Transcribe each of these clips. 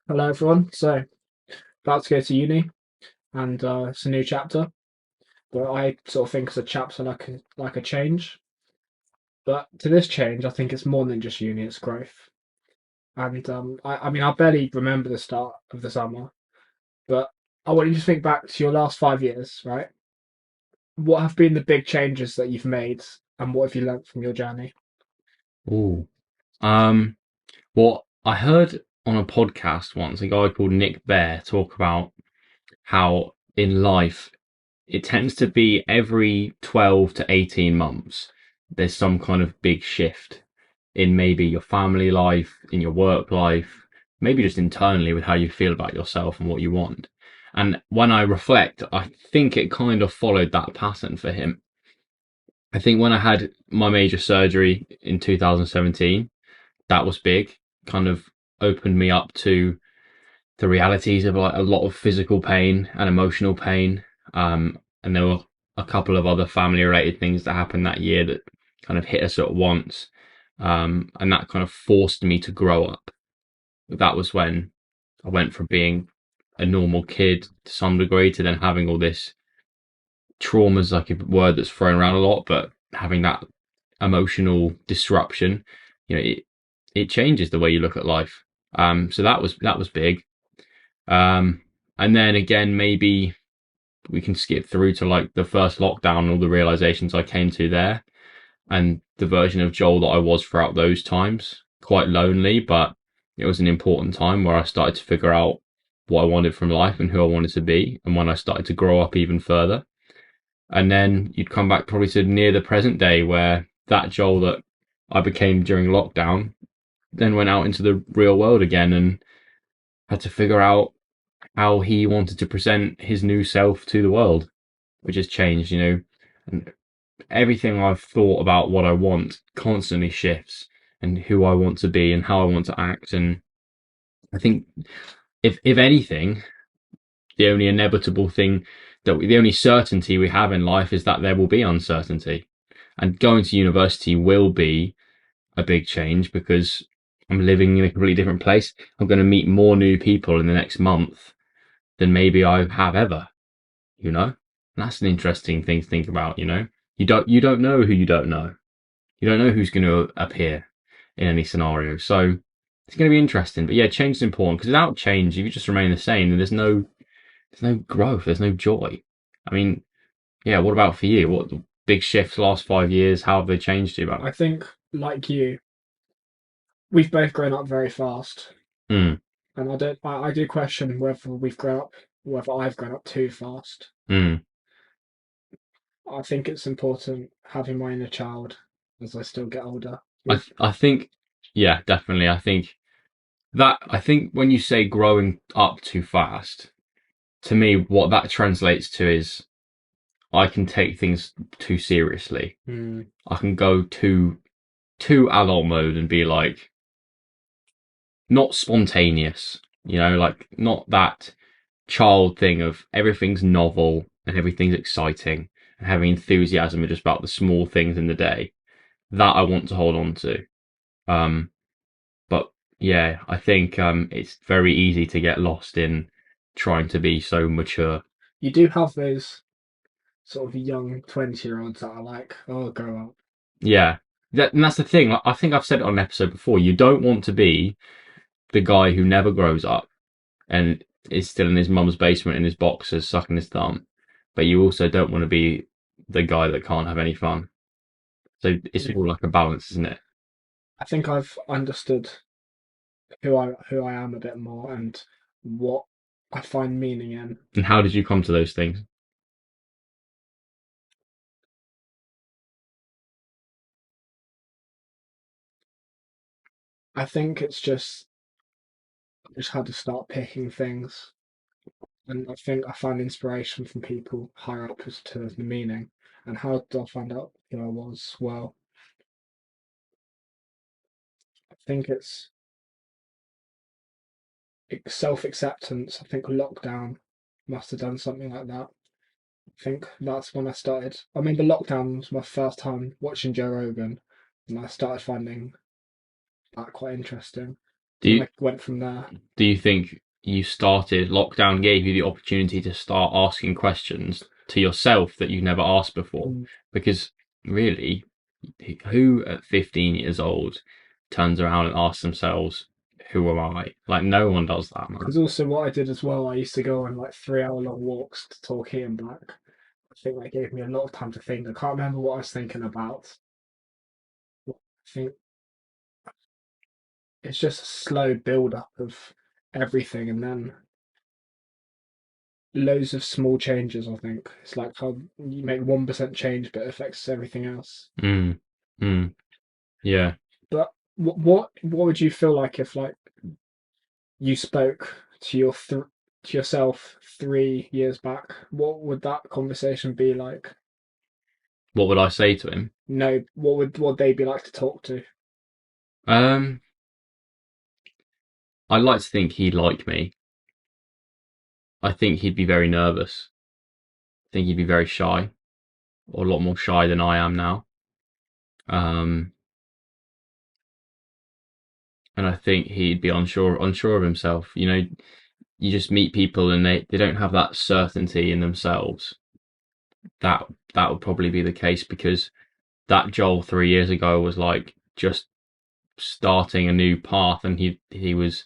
Hello everyone. So about to go to uni, and it's a new chapter. But I sort of think it's a chapter like a change. But to this change, I think it's more than just uni; it's growth. And I mean, I barely remember the start of the summer, but I want you to think back to your last 5 years, right? What have been the big changes that you've made, and what have you learnt from your journey? Ooh. Um, well, I heard on a podcast once a guy called Nick Bear talk about how in life it tends to be every 12 to 18 months there's some kind of big shift in maybe your family life, in your work life, maybe just internally with how you feel about yourself and what you want. And when I reflect, I think it kind of followed that pattern for him. I think when I had my major surgery in 2017, that was big, kind of opened me up to the realities of like a lot of physical pain and emotional pain. And there were a couple of other family related things that happened that year that kind of hit us at once. And that kind of forced me to grow up. That was when I went from being a normal kid to some degree to then having all this trauma is like a word that's thrown around a lot, but having that emotional disruption, it changes the way you look at life. So that was big. Um, and then again, maybe we can skip through to like the first lockdown and all the realizations I came to there, and the version of Joel that I was throughout those times. Quite lonely, but it was an important time where I started to figure out what I wanted from life and who I wanted to be, and when I started to grow up even further. And then you'd come back probably to near the present day where that Joel that I became during lockdown then went out into the real world again and had to figure out how he wanted to present his new self to the world, which has changed. And everything I've thought about what I want constantly shifts and who I want to be and how I want to act. And I think if anything, the only inevitable thing the only certainty we have in life is that there will be uncertainty. And going to university will be a big change because I'm living in a completely different place. I'm going to meet more new people in the next month than maybe I have ever, you know? And that's an interesting thing to think about. You don't know who you don't know. You don't know who's going to appear in any scenario. So it's going to be interesting. But yeah, change is important because without change, if you just remain the same, then there's no growth, there's no joy. I mean, yeah, what about for you? What big shifts last 5 years? How have they changed you about? I think, like you, we've both grown up very fast, Mm, and I do question whether I've grown up too fast. mm. I think it's important having my inner child as I still get older. I think, yeah, definitely. I think when you say growing up too fast, to me, what that translates to is I can take things too seriously. Mm, I can go too adult mode and be like not spontaneous, like not that child thing of everything's novel and everything's exciting and having enthusiasm just about the small things in the day. That I want to hold on to. Um, but yeah, I think it's very easy to get lost in trying to be so mature. you do have those sort of young 20-year-olds that are like, oh, grow up. Yeah, and that's the thing. I think I've said it on an episode before. You don't want to be the guy who never grows up and is still in his mum's basement in his boxers sucking his thumb, but you also don't want to be the guy that can't have any fun. So it's Yeah. all like a balance, isn't it? I think I've understood who I am a bit more and what I find meaning in. And how did you come to those things? I think it's just had to start picking things, and I think I find inspiration from people higher up as to the meaning. And how did I find out who I was? Well, I think it's self acceptance. I think lockdown must have done something like that. I think that's when I started. I remember lockdown was my first time watching Joe Rogan, and I started finding that quite interesting. Do and you I went from there. do you think you started lockdown gave you the opportunity to start asking questions to yourself that you never asked before? Mm. Because really, who at 15 years old turns around and asks themselves, "Who am I?" Like no one does that, man. Because also what I did as well, I used to go on like 3 hour long walks to Torquay and back. I think that gave me a lot of time to think. I can't remember what I was thinking about. I think it's just a slow build up of everything and then loads of small changes. I think it's like how you make 1% change, but it affects everything else. Mm, mm, yeah. But what would you feel like if like you spoke to to yourself 3 years back? What would that conversation be like? What would I say to him? No, what would they be like to talk to? Um, I'd like to think he'd like me. I think he'd be very nervous. I think he'd be very shy, or a lot more shy than I am now. Um, and I think he'd be unsure of himself. You know, you just meet people and they don't have that certainty in themselves. That that would probably be the case because that Joel 3 years ago was like just starting a new path, and he was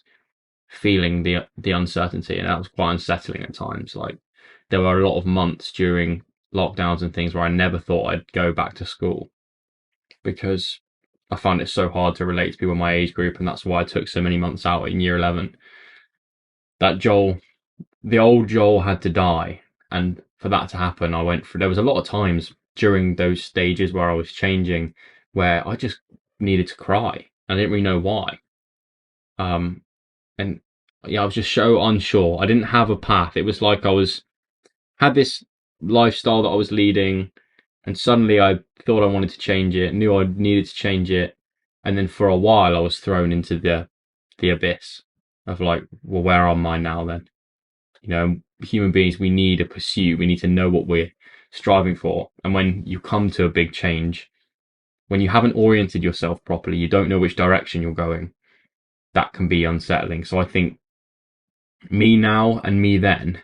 feeling the uncertainty, and that was quite unsettling at times. Like there were a lot of months during lockdowns and things where I never thought I'd go back to school because I found it so hard to relate to people in my age group, and that's why I took so many months out in year 11. That Joel, the old Joel, had to die, and for that to happen, I went through. There was a lot of times during those stages where I was changing, where I just needed to cry. I didn't really know why. Um, and yeah, I was just so unsure. I didn't have a path. It was like I was had this lifestyle that I was leading, and suddenly I thought I wanted to change it, knew I needed to change it, and then for a while I was thrown into the abyss of like, well, where am I now then? You know, human beings, we need a pursuit. We need to know what we're striving for. And when you come to a big change, when you haven't oriented yourself properly, you don't know which direction you're going. That can be unsettling. So I think me now and me then,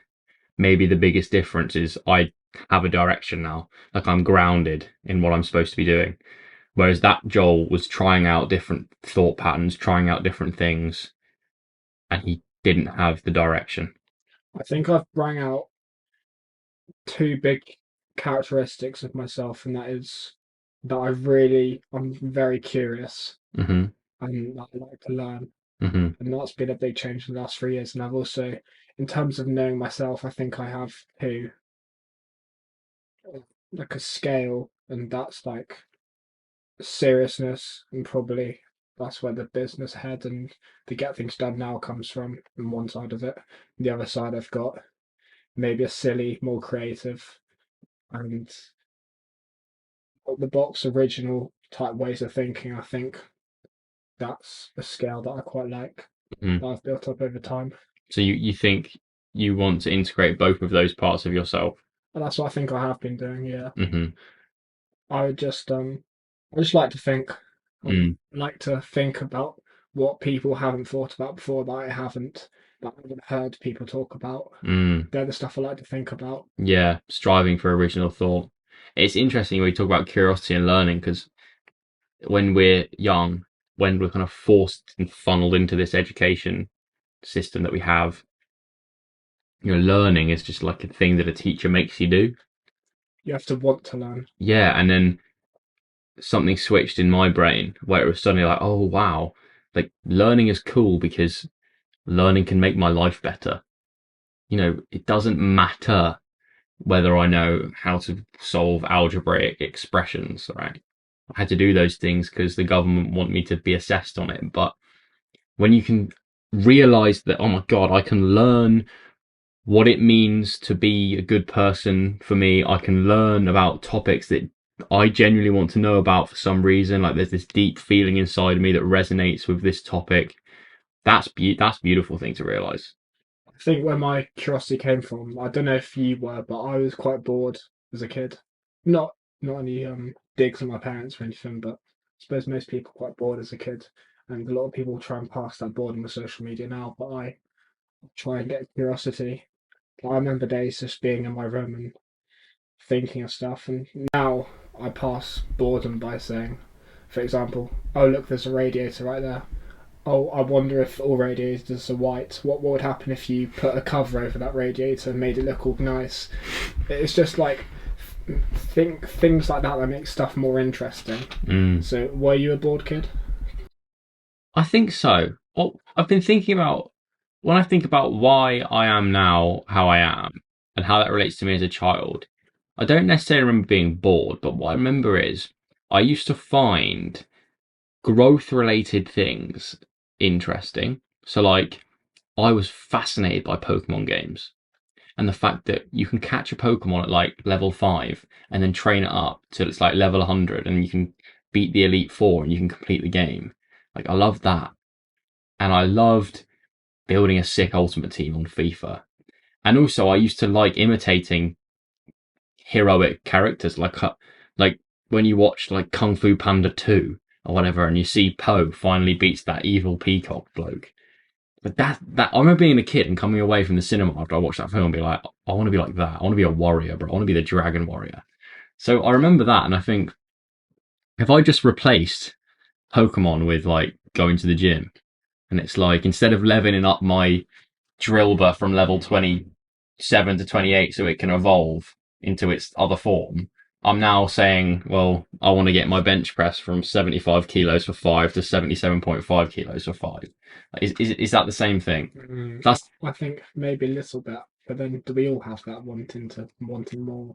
maybe the biggest difference is I have a direction now. Like I'm grounded in what I'm supposed to be doing. Whereas that Joel was trying out different thought patterns, trying out different things, and he didn't have the direction. I think I've rang out two big characteristics of myself, and that is that I'm very curious Hmm. and I like to learn. Hmm. And that's been a big change in the last 3 years. And I've also, in terms of knowing myself, I think I have two, like a scale, and that's like seriousness, and probably that's where the business head and the get things done now comes from, on one side of it. The other side, I've got maybe a silly, more creative, and the box original type ways of thinking. I think that's a scale that I quite like, Hmm. that I've built up over time. So you think you want to integrate both of those parts of yourself? And that's what I think I have been doing, yeah. Hmm. I would just I just like to think. I Mm. like to think about what people haven't thought about before, that I haven't heard people talk about. Mm. They're the stuff I like to think about. Yeah, striving for original thought. It's interesting when we talk about curiosity and learning because when we're young, when we're kind of forced and funneled into this education system that we have, you know, learning is just like a thing that a teacher makes you do. You have to want to learn. Yeah, and then something switched in my brain where it was suddenly like, oh wow, like learning is cool because learning can make my life better. You know, it doesn't matter whether I know how to solve algebraic expressions, right? I had to do those things because the government want me to be assessed on it. But when you can realize that, oh my God, I can learn what it means to be a good person for me. I can learn about topics that I genuinely want to know about for some reason. Like there's this deep feeling inside of me that resonates with this topic. That's a beautiful thing to realize. I think where my curiosity came from, I don't know if you were, but I was quite bored as a kid. Not any digs on my parents or anything, but I suppose most people are quite bored as a kid. and a lot of people try and pass that boredom with social media now, but I try and get curiosity. I remember days just being in my room and thinking of stuff, and now I pass boredom by saying, for example, oh look, there's a radiator right there. Oh, I wonder if all radiators are white. What would happen if you put a cover over that radiator and made it look all nice? It's just like things like that make stuff more interesting. So, were you a bored kid? I think so. Well, I've been thinking about when I think about why I am now how I am and how that relates to me as a child. I don't necessarily remember being bored, but what I remember is I used to find growth related things interesting. So, like, I was fascinated by Pokemon games and the fact that you can catch a Pokemon at like level 5 and then train it up till it's like level 100 and you can beat the Elite Four and you can complete the game. Like, I loved that. And I loved building a sick Ultimate Team on FIFA. And also, I used to like imitating heroic characters, like when you watch like Kung Fu Panda 2 or whatever, and you see Po finally beats that evil peacock bloke. But that I remember being a kid and coming away from the cinema after I watched that film and be like, I want to be like that. I want to be a warrior, bro. I want to be the Dragon Warrior. So I remember that, and I think if I just replaced Pokemon with like going to the gym, and it's like instead of leveling up my Drilbur from level 27 to 28 so it can evolve into its other form, I'm now saying, well, I want to get my bench press from 75 kilos for 5 to 77.5 kilos for 5. Is that the same thing? That's I think maybe a little bit, but then do we all have that wanting more?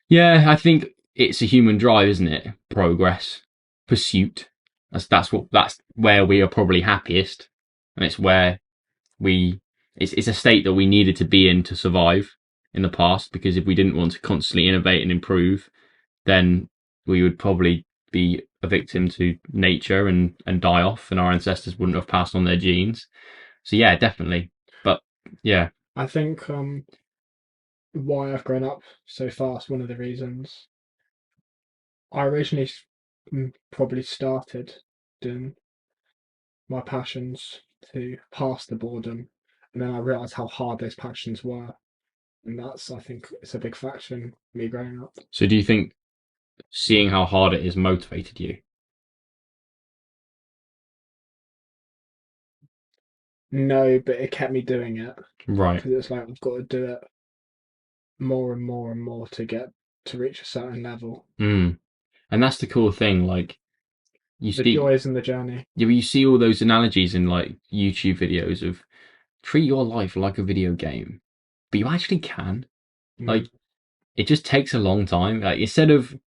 Yeah, I think it's a human drive, isn't it? Progress, pursuit. That's where we are probably happiest, and it's where it's a state that we needed to be in to survive in the past, because if we didn't want to constantly innovate and improve, then we would probably be a victim to nature and die off, and our ancestors wouldn't have passed on their genes. So yeah, definitely. But yeah, I think why I've grown up so fast, one of the reasons I originally probably started doing my passions to pass the boredom, and then I realised how hard those passions were, and that's, I think, it's a big factor in me growing up. so do you think seeing how hard it is motivated you? No, but it kept me doing it Right. because it's like I've got to do it more and more and more to reach a certain level. And that's the cool thing. Like, The joy is in the journey. yeah, you see all those analogies in like YouTube videos of treat your life like a video game, but you actually can. Like, it just takes a long time. Like, instead of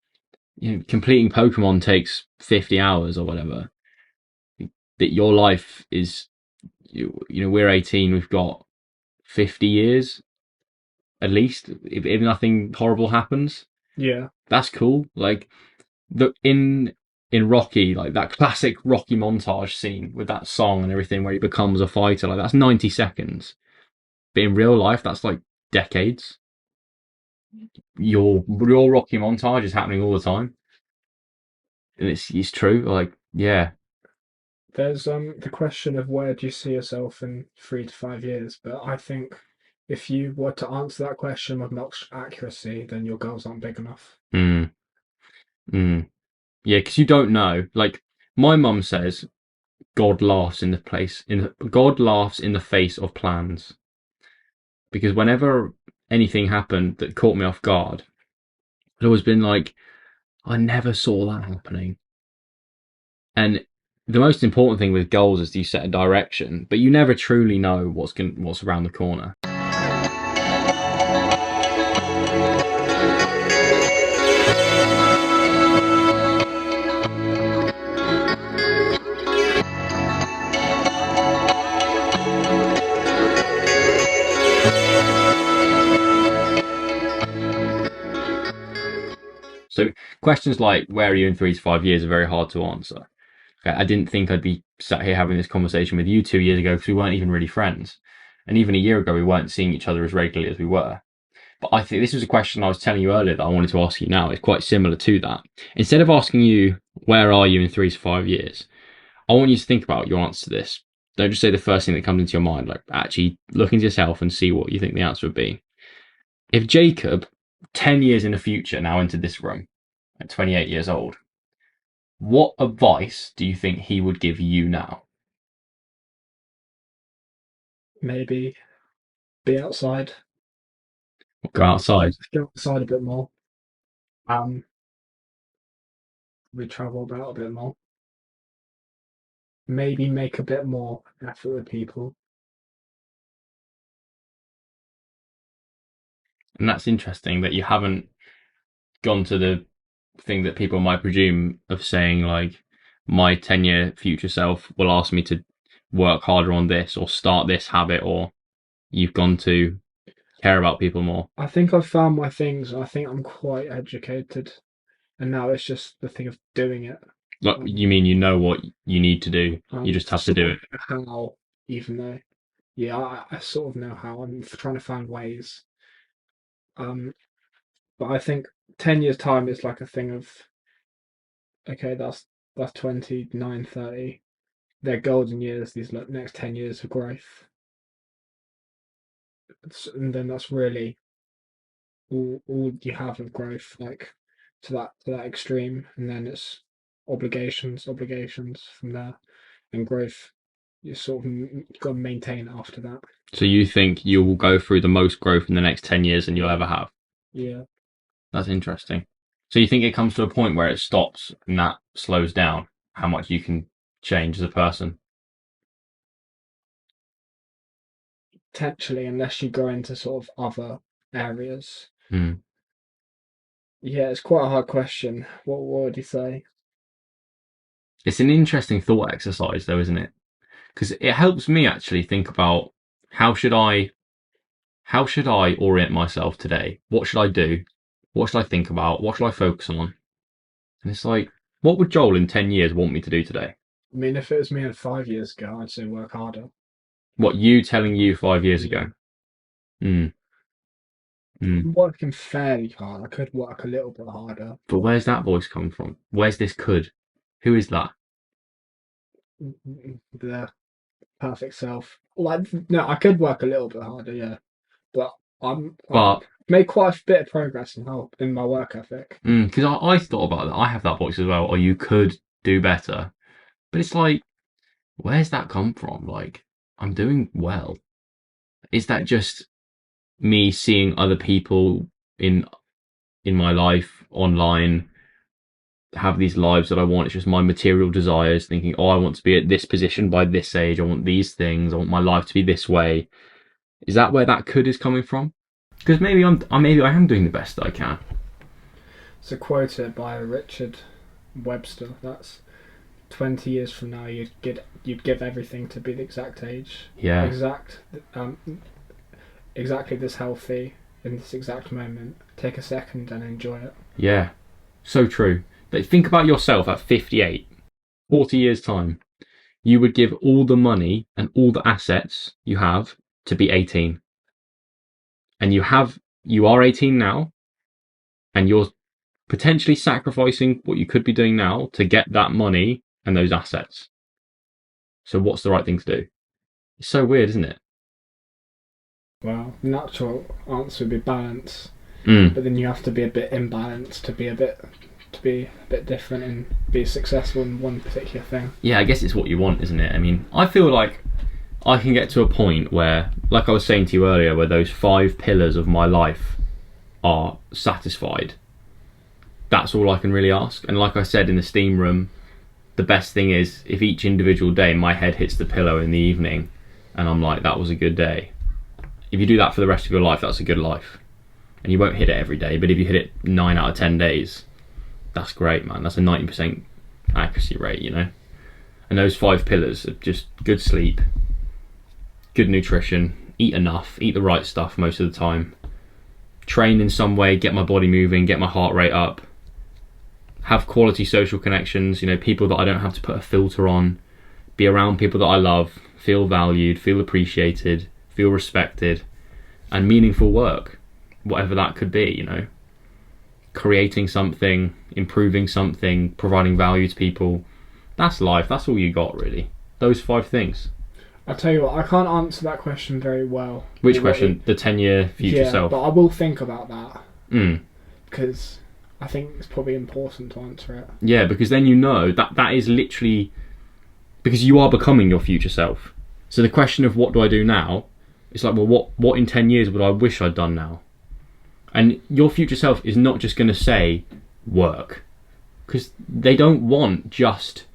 completing Pokemon takes 50 hours or whatever, that your life is, we're 18, we've got 50 years at least if nothing horrible happens. Yeah, That's cool. Like, in Rocky, like that classic Rocky montage scene with that song and everything where he becomes a fighter, like that's 90 seconds. But in real life, that's like decades. Your Rocky montage is happening all the time. And it's true. Like, yeah. there's the question of where do you see yourself in 3 to 5 years, but I think if you were to answer that question with much accuracy, then your goals aren't big enough. Yeah, because you don't know. Like, my mum says, God laughs in the face of plans. Because whenever anything happened that caught me off guard, I'd always been like, I never saw that happening. And the most important thing with goals is you set a direction, but you never truly know what's around the corner. So questions like where are you in 3 to 5 years are very hard to answer. Okay, I didn't think I'd be sat here having this conversation with you 2 years ago because we weren't even really friends. And even a year ago, we weren't seeing each other as regularly as we were. But I think this was a question I was telling you earlier that I wanted to ask you now. It's quite similar to that. Instead of asking you, where are you in 3 to 5 years? I want you to think about your answer to this. Don't just say the first thing that comes into your mind. Like, actually look into yourself and see what you think the answer would be. If Jacob, 10 years in the future, now entered this room at 28 years old, what advice do you think he would give you now? Maybe be outside. Go outside. Go outside a bit more. We travel about a bit more. Maybe make a bit more effort with people. And that's interesting that you haven't gone to the thing that people might presume of saying, like, my 10-year future self will ask me to work harder on this or start this habit, or you've gone to care about people more. I think I've found my things. I think I'm quite educated, and now it's just the thing of doing it. Like, you mean you know what you need to do, you just have to do it. How, even though, yeah, I sort of know how. I'm trying to find ways. But I think 10 years time is like a thing of, okay, that's 29, 30. They're golden years. These next 10 years of growth, and then that's really all you have of growth, like to that extreme, and then it's obligations from there, and growth. You sort of got to maintain after that. So you think you will go through the most growth in the next 10 years than you'll ever have? Yeah. That's interesting. So you think it comes to a point where it stops and that slows down how much you can change as a person? Potentially, unless you go into sort of other areas. Mm. Yeah, it's quite a hard question. What would you say? It's an interesting thought exercise, though, isn't it? Because it helps me actually think about how should I orient myself today? What should I do? What should I think about? What should I focus on? And it's like, what would Joel in 10 years want me to do today? I mean, if it was me in 5 years ago, I'd say work harder. What you telling you 5 years ago? Mm. Mm. I'm working fairly hard. I could work a little bit harder. But where's that voice come from? Where's this could? Who is that? The perfect self. Like, no, I could work a little bit harder, yeah. But I've made quite a bit of progress in my work ethic. Because I thought about that. I have that voice as well. Or you could do better. But it's like, where's that come from? Like, I'm doing well. Is that just me seeing other people in my life online have these lives that I want? It's just my material desires, thinking, oh, I want to be at this position by this age. I want these things. I want my life to be this way. Is that where that could is coming from? Because maybe I am doing the best that I can. It's a quote by Richard Webster. That's 20 years from now, you'd give everything to be the exact age. Yeah. Exactly this healthy in this exact moment. Take a second and enjoy it. Yeah. So true. But think about yourself at 58, 40 years time. You would give all the money and all the assets you have to be 18. And you are 18 now, and you're potentially sacrificing what you could be doing now to get that money and those assets. So what's the right thing to do? It's so weird, isn't it? Well, the natural answer would be balance, but then you have to be a bit imbalanced to be a bit different and be successful in one particular thing. Yeah, I guess it's what you want, isn't it? I mean, I feel like I can get to a point where, like I was saying to you earlier, where those 5 pillars of my life are satisfied. That's all I can really ask. And like I said in the steam room, the best thing is if each individual day my head hits the pillow in the evening and I'm like, that was a good day. If you do that for the rest of your life, that's a good life. And you won't hit it every day, but if you hit it 9 out of 10 days, that's great, man. That's a 90% accuracy rate, you know? And those 5 pillars are just good sleep, good nutrition, eat enough, eat the right stuff most of the time, train in some way, get my body moving, get my heart rate up, have quality social connections, you know, people that I don't have to put a filter on, be around people that I love, feel valued, feel appreciated, feel respected, and meaningful work, whatever that could be, you know, creating something, improving something, providing value to people, That's life. That's all you got, really. Those 5 things. I'll tell you what, I can't answer that question very well. Which question? The 10-year future Yeah, self. but I will think about that Mm. because I think it's probably important to answer it. Yeah, because then you know that is literally because you are becoming your future self. So the question of what do I do now? It's like, well, what in 10 years would I wish I'd done now? And your future self is not just going to say work, because they don't want just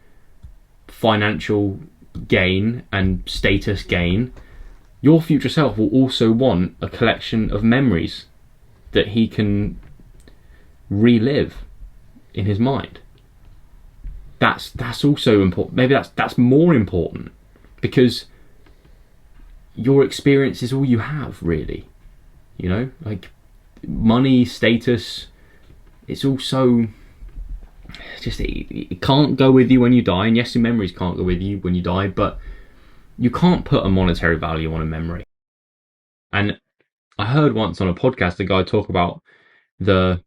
financial gain and status gain. Your future self will also want a collection of memories that he can relive in his mind. That's also important. Maybe that's more important, because your experience is all you have, really. You know, like money, status, it's also just it can't go with you when you die. And yes, your memories can't go with you when you die, but you can't put a monetary value on a memory. And I heard once on a podcast a guy talk about the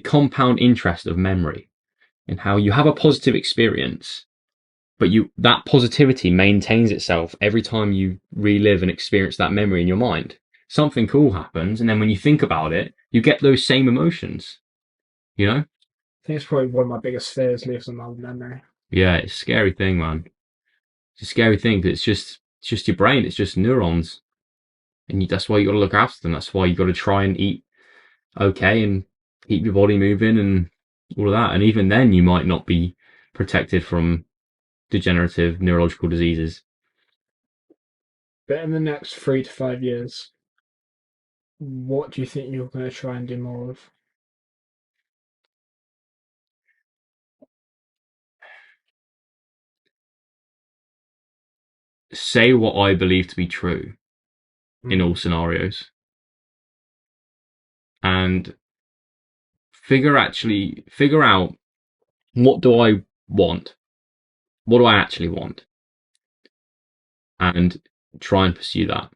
compound interest of memory, and how you have a positive experience, but that positivity maintains itself every time you relive and experience that memory in your mind. Something cool happens, and then when you think about it, you get those same emotions. You know? I think it's probably one of my biggest fears, losing my memory. Yeah, it's a scary thing, man. It's a scary thing, because it's just your brain. It's just neurons, and that's why you got to look after them. That's why you got to try and eat okay and keep your body moving and all of that. And even then, you might not be protected from degenerative neurological diseases. But in the next 3 to 5 years, what do you think you're going to try and do more of? Say what I believe to be true in all scenarios, and figure out what do I want, what do I actually want, and try and pursue that.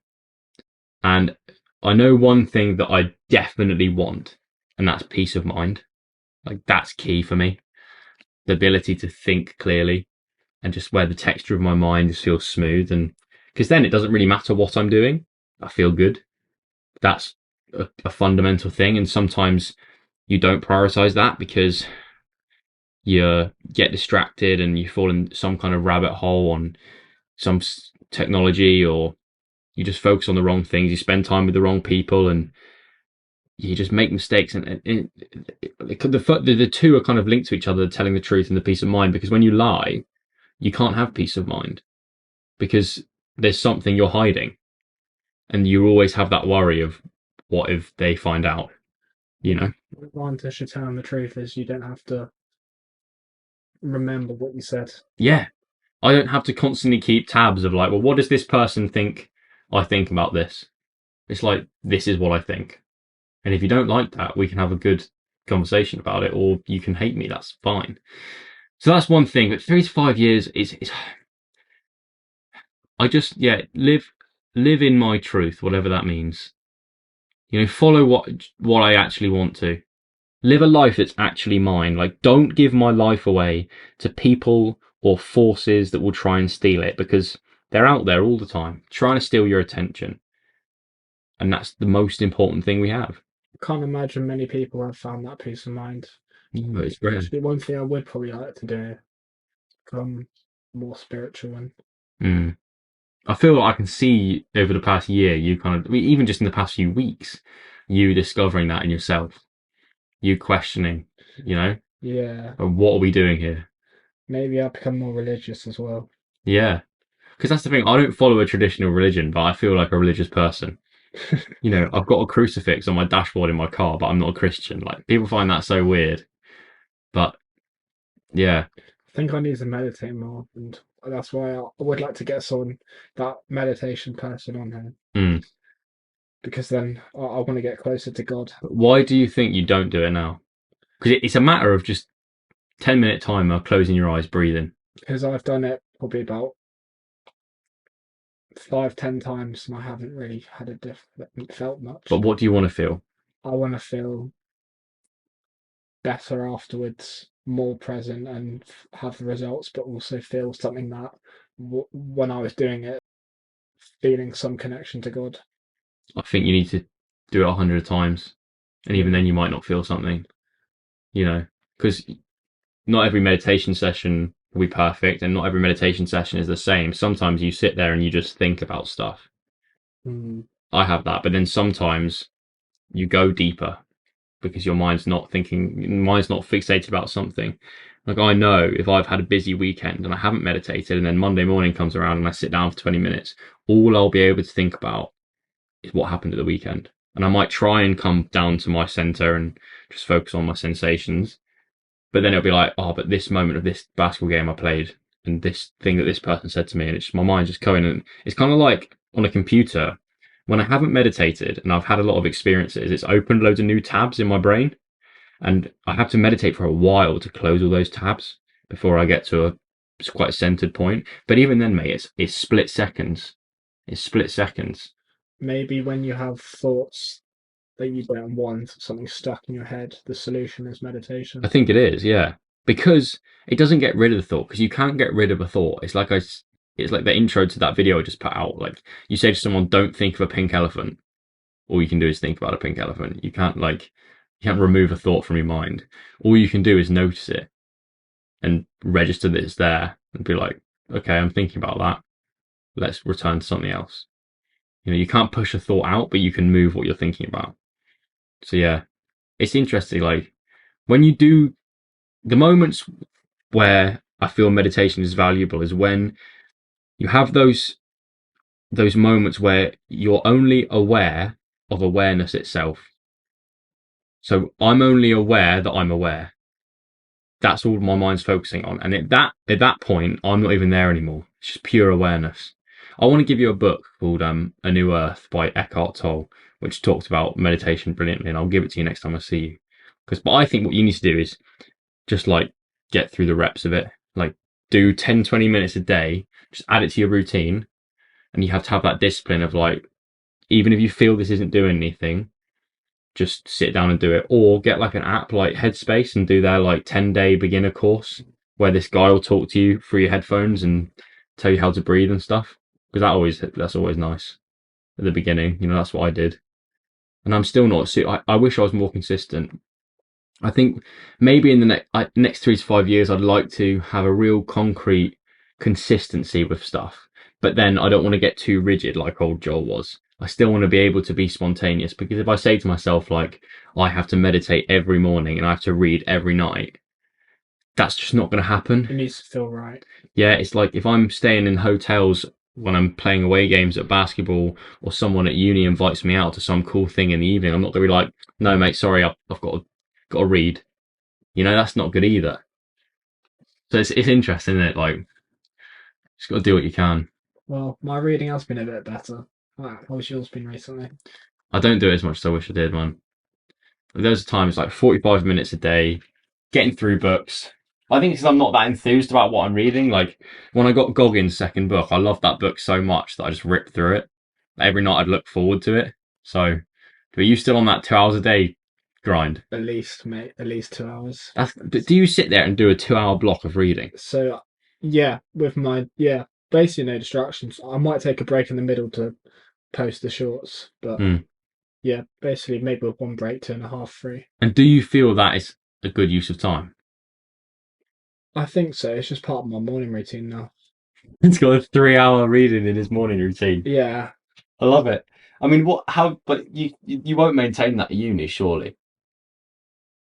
And I know one thing that I definitely want, and that's peace of mind. Like, that's key for me. The ability to think clearly, and just where the texture of my mind just feels smooth. And because then it doesn't really matter what I'm doing, I feel good. That's a fundamental thing. And sometimes you don't prioritize that because you get distracted and you fall in some kind of rabbit hole on some technology, or you just focus on the wrong things. You spend time with the wrong people, and you just make mistakes. And the two are kind of linked to each other, telling the truth and the peace of mind. Because when you lie, you can't have peace of mind, because there's something you're hiding, and you always have that worry of what if they find out, you know? The advantage to telling the truth is you don't have to remember what you said. Yeah. I don't have to constantly keep tabs of like, well, what does this person think I think about this? It's like, this is what I think. And if you don't like that, we can have a good conversation about it, or you can hate me. That's fine. So that's one thing. But 3 to 5 years is I just, yeah, live in my truth, whatever that means. You know, follow what I actually want to. Live a life that's actually mine. Like, don't give my life away to people or forces that will try and steal it, because they're out there all the time trying to steal your attention. And that's the most important thing we have. I can't imagine many people have found that peace of mind. No, it's rare. Actually, one thing I would probably like to do, become more spiritual and Mm. I feel like I can see over the past year, you kind of, I mean, even just in the past few weeks, you discovering that in yourself, you questioning, you know, yeah, what are we doing here? maybe I'll become more religious as well. Yeah. Because that's the thing. I don't follow a traditional religion, but I feel like a religious person. You know, I've got a crucifix on my dashboard in my car, but I'm not a Christian. Like, people find that so weird. But yeah. I think I need to meditate more, and that's why I would like to get someone, that meditation person on here, Mm. because then I want to get closer to God. Why do you think you don't do it now? Because it's a matter of just 10-minute timer, closing your eyes, breathing. Because I've done it probably about 5, 10 times, and I haven't really had felt much. But what do you want to feel? I want to feel better afterwards, more present, and have the results, but also feel something that when I was doing it, feeling some connection to God. I think you need to do it 100 times, and even Yeah. then you might not feel something, because not every meditation session will be perfect, and not every meditation session is the same. Sometimes you sit there and you just think about stuff. Mm. I have that, but then sometimes you go deeper because your mind's not fixated about something. Like, I know if I've had a busy weekend and I haven't meditated, and then Monday morning comes around and I sit down for 20 minutes, all I'll be able to think about is what happened at the weekend. And I might try and come down to my center and just focus on my sensations. But then it'll be like, oh, but this moment of this basketball game I played, and this thing that this person said to me, and my mind's just going. And it's kind of like on a computer, when I haven't meditated and I've had a lot of experiences, it's opened loads of new tabs in my brain, and I have to meditate for a while to close all those tabs before I get to it's quite a centered point. But even then, mate, it's split seconds. It's split seconds. Maybe when you have thoughts that you don't want, something stuck in your head, the solution is meditation. I think it is, yeah, because it doesn't get rid of the thought. Because you can't get rid of a thought. It's like the intro to that video I just put out. Like, you say to someone, "Don't think of a pink elephant." All you can do is think about a pink elephant. You can't remove a thought from your mind. All you can do is notice it and register that it's there and be like, "Okay, I'm thinking about that. Let's return to something else." You can't push a thought out, but you can move what you're thinking about. So yeah, it's interesting. Like, when you do the moments where I feel meditation is valuable is when you have those moments where you're only aware of awareness itself. So I'm only aware that I'm aware. That's all my mind's focusing on. And at that point, I'm not even there anymore. It's just pure awareness. I want to give you a book called A New Earth by Eckhart Tolle, which talks about meditation brilliantly, and I'll give it to you next time I see you. But I think what you need to do is just like get through the reps of it. Like, do 10, 20 minutes a day, just add it to your routine. And you have to have that discipline of, like, even if you feel this isn't doing anything, just sit down and do it. Or get like an app like Headspace and do their like 10-day beginner course where this guy will talk to you through your headphones and tell you how to breathe and stuff. Because that's always nice at the beginning. That's what I did. And I'm still not, I wish I was more consistent. I think maybe in the next 3 to 5 years, I'd like to have a real concrete consistency with stuff. But then I don't want to get too rigid like old Joel was. I still want to be able to be spontaneous, because if I say to myself, like, I have to meditate every morning and I have to read every night, that's just not going to happen. It needs to feel right. Yeah, it's like if I'm staying in hotels when I'm playing away games at basketball, or someone at uni invites me out to some cool thing in the evening, I'm not going to be like, no, mate, sorry, I've got to read. That's not good either. So it's interesting, isn't it? Like, just got to do what you can. Well, my reading has been a bit better. How's yours been recently? I don't do it as much as I wish I did, man. There's times like 45 minutes a day, getting through books. I think it's because I'm not that enthused about what I'm reading. Like, when I got Goggins' second book, I loved that book so much that I just ripped through it. Every night I'd look forward to it. So, are you still on that 2 hours a day grind? At least, mate, at least 2 hours. But do you sit there and do a 2 hour block of reading? So, yeah, basically no distractions. I might take a break in the middle to post the shorts, but yeah, basically maybe with one break, 2.5, 3. And do you feel that is a good use of time? I think so. It's just part of my morning routine now. He's got a 3 hour reading in his morning routine. Yeah. I love it. I mean, but you won't maintain that at uni, surely?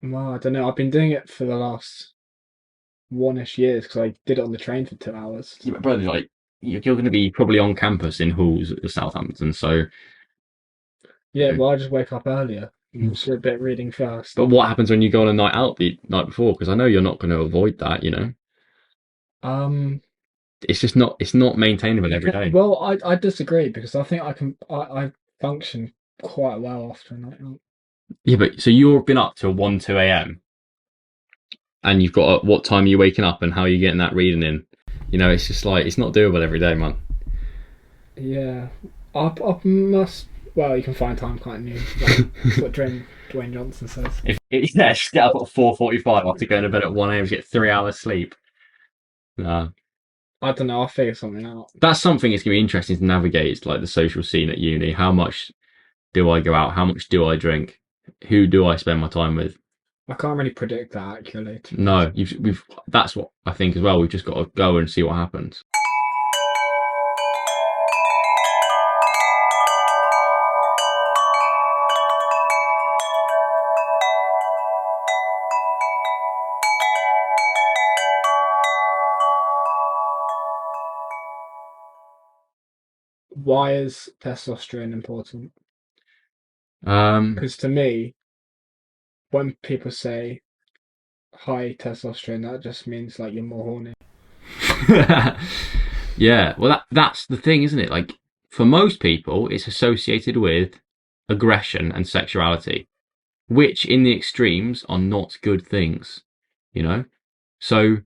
Well, I don't know. I've been doing it for the last 1-ish years because I did it on the train for 2 hours. Yeah, but brother, like, you're going to be probably on campus in halls at Southampton, so. Yeah, well, I just wake up earlier and just do a bit of reading first. But what happens when you go on a night out the night before? Because I know you're not going to avoid that, It's just not. It's not maintainable every day. Well, I disagree, because I think I function quite well after a night out. Yeah, but so you've been up till 1, 2 a.m. and you've got what time are you waking up and how are you getting that reading in? It's just like, it's not doable every day, man. Yeah, I must. Well, you can find time, can't you? Like, during Dwayne Johnson says. Yeah, just get up at 4:45 after going to bed at 1 a.m. to get 3 hours sleep. No. I don't know. I'll figure something out. That's something it's going to be interesting to navigate. It's like the social scene at uni. How much do I go out? How much do I drink? Who do I spend my time with? I can't really predict that accurately. No, we've. That's what I think as well. We've just got to go and see what happens. Why is testosterone important? Um, Because to me, when people say high testosterone, that just means like you're more horny. yeah. Well, that's the thing, isn't it? Like for most people, it's associated with aggression and sexuality, which in the extremes are not good things. You know, so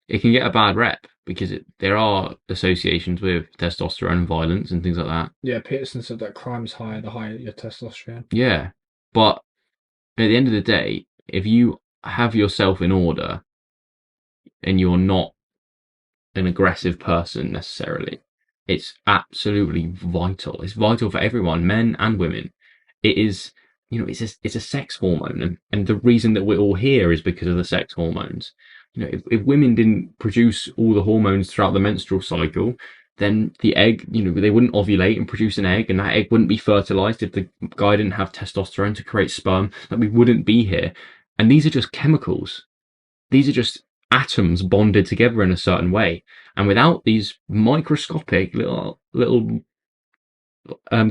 it can get a bad rep because there are associations with testosterone and violence and things like that. Yeah, Peterson said that crime's higher the higher your testosterone. Yeah, but at the end of the day, if you have yourself in order and you're not an aggressive person necessarily, it's absolutely vital. It's vital for everyone, men and women. It is, it's a sex hormone, and the reason that we're all here is because of the sex hormones. If women didn't produce all the hormones throughout the menstrual cycle, then the egg, they wouldn't ovulate and produce an egg, and that egg wouldn't be fertilized if the guy didn't have testosterone to create sperm. Like we wouldn't be here. And these are just chemicals. These are just atoms bonded together in a certain way. And without these microscopic little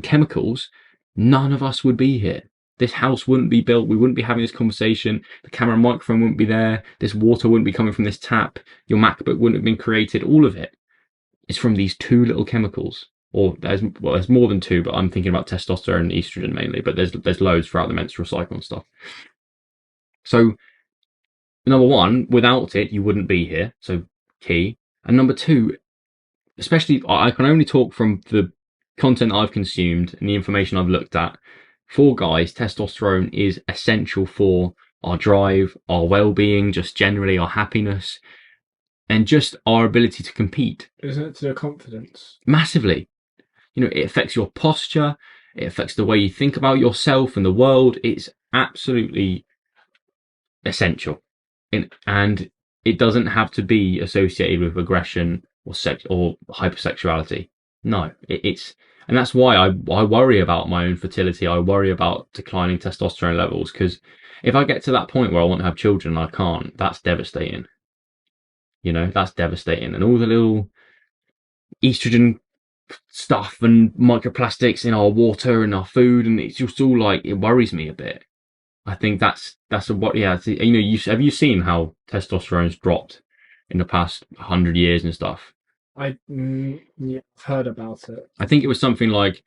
chemicals, none of us would be here. This house wouldn't be built. We wouldn't be having this conversation. The camera and microphone wouldn't be there. This water wouldn't be coming from this tap. Your MacBook wouldn't have been created. All of it is from these two little chemicals. Or there's more than two, but I'm thinking about testosterone and estrogen mainly. But there's loads throughout the menstrual cycle and stuff. So number one, without it, you wouldn't be here. So key. And number two, especially I can only talk from the content I've consumed and the information I've looked at. For guys, testosterone is essential for our drive, our well-being, just generally our happiness, and just our ability to compete. Isn't it to the confidence? Massively. It affects your posture, it affects the way you think about yourself and the world. It's absolutely essential. And it doesn't have to be associated with aggression or sex or hypersexuality. No, and that's why I worry about my own fertility. I worry about declining testosterone levels, because if I get to that point where I want to have children and I can't, that's devastating. That's devastating. And all the little estrogen stuff and microplastics in our water and our food, and it's just all like, it worries me a bit. I think that's what, yeah. Have you seen how testosterone's dropped in the past 100 years and stuff? Yeah, I've heard about it. I think it was something like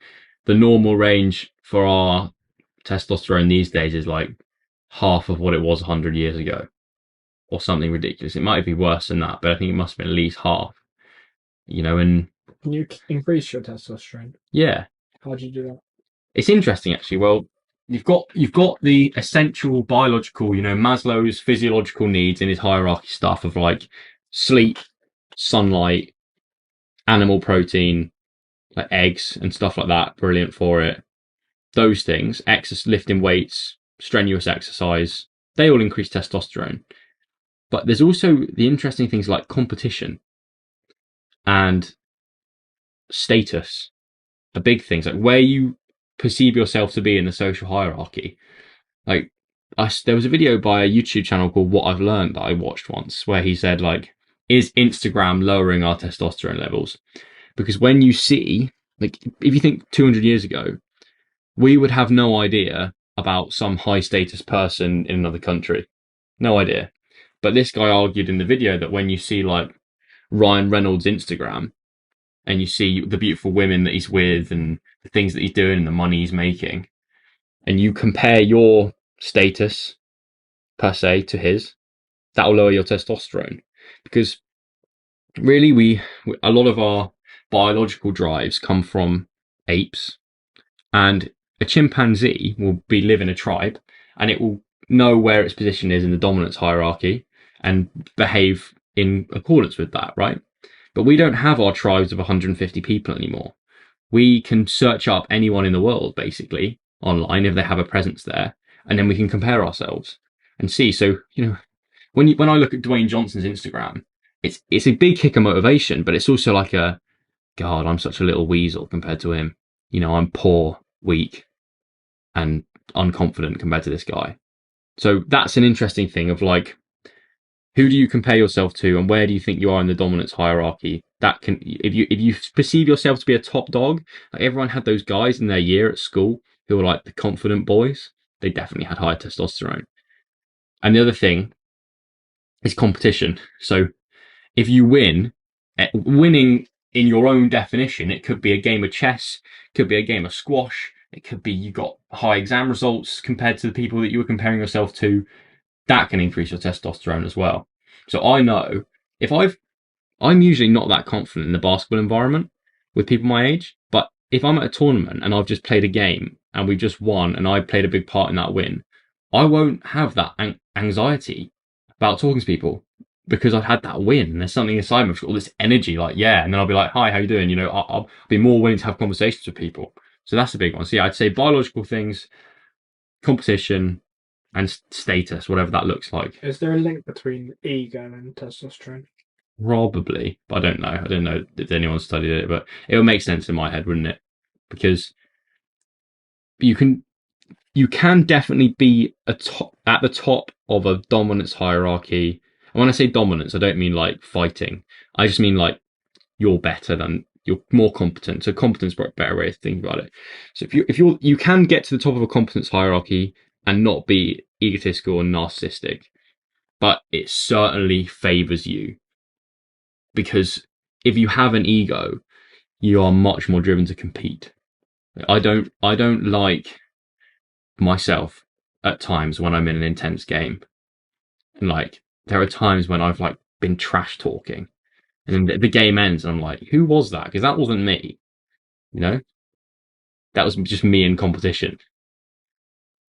the normal range for our testosterone these days is like half of what it was 100 years ago, or something ridiculous. It might be worse than that, but I think it must have been at least half. And Can you increase your testosterone? yeah, How do you do that? it's interesting actually. Well, you've got the essential biological, Maslow's physiological needs in his hierarchy stuff of like sleep, sunlight, animal protein, like eggs and stuff like that. Brilliant for it. Those things, lifting weights, strenuous exercise, they all increase testosterone. But there's also the interesting things like competition and status, are big things, like where you perceive yourself to be in the social hierarchy. Like, there was a video by a YouTube channel called What I've Learned that I watched once, where he said, like, is Instagram lowering our testosterone levels? Because when you see, like, if you think 200 years ago, we would have no idea about some high status person in another country. No idea. But this guy argued in the video that when you see like Ryan Reynolds' Instagram and you see the beautiful women that he's with and the things that he's doing and the money he's making, and you compare your status per se to his, that will lower your testosterone. Because really, a lot of our biological drives come from apes, and a chimpanzee will live in a tribe, and it will know where its position is in the dominance hierarchy and behave in accordance with that, right? But we don't have our tribes of 150 people anymore. We can search up anyone in the world basically online if they have a presence there, and then we can compare ourselves and see. So, when I look at Dwayne Johnson's Instagram, it's a big kick of motivation, but it's also like a God, I'm such a little weasel compared to him. I'm poor, weak, and unconfident compared to this guy. So that's an interesting thing of like, who do you compare yourself to, and where do you think you are in the dominance hierarchy? That can, if you perceive yourself to be a top dog, like everyone had those guys in their year at school who were like the confident boys. They definitely had high testosterone. And the other thing is competition. So if you win, winning in your own definition, it could be a game of chess, could be a game of squash, it could be you got high exam results compared to the people that you were comparing yourself to. That can increase your testosterone as well. So I know if I'm usually not that confident in the basketball environment with people my age, but if I'm at a tournament and I've just played a game and we just won and I played a big part in that win, I won't have that anxiety about talking to people because I've had that win. And there's something inside me, all this energy, like, yeah. And then I'll be like, hi, how you doing? I'll be more willing to have conversations with people. So that's a big one. So yeah, I'd say biological things, competition, and status, whatever that looks like. Is there a link between ego and testosterone? Probably, but I don't know. I don't know if anyone studied it, but it would make sense in my head, wouldn't it? Because you can definitely be at the top of a dominance hierarchy. And when I say dominance, I don't mean like fighting. I just mean like you're better than, you're more competent. So competence is a better way of thinking about it. So you can get to the top of a competence hierarchy and not be egotistical and narcissistic, but it certainly favors you, because if you have an ego, you are much more driven to compete. I don't like myself at times when I'm in an intense game. And like there are times when I've like been trash talking and then the game ends and I'm like, who was that? Because that wasn't me, you know? That was just me in competition.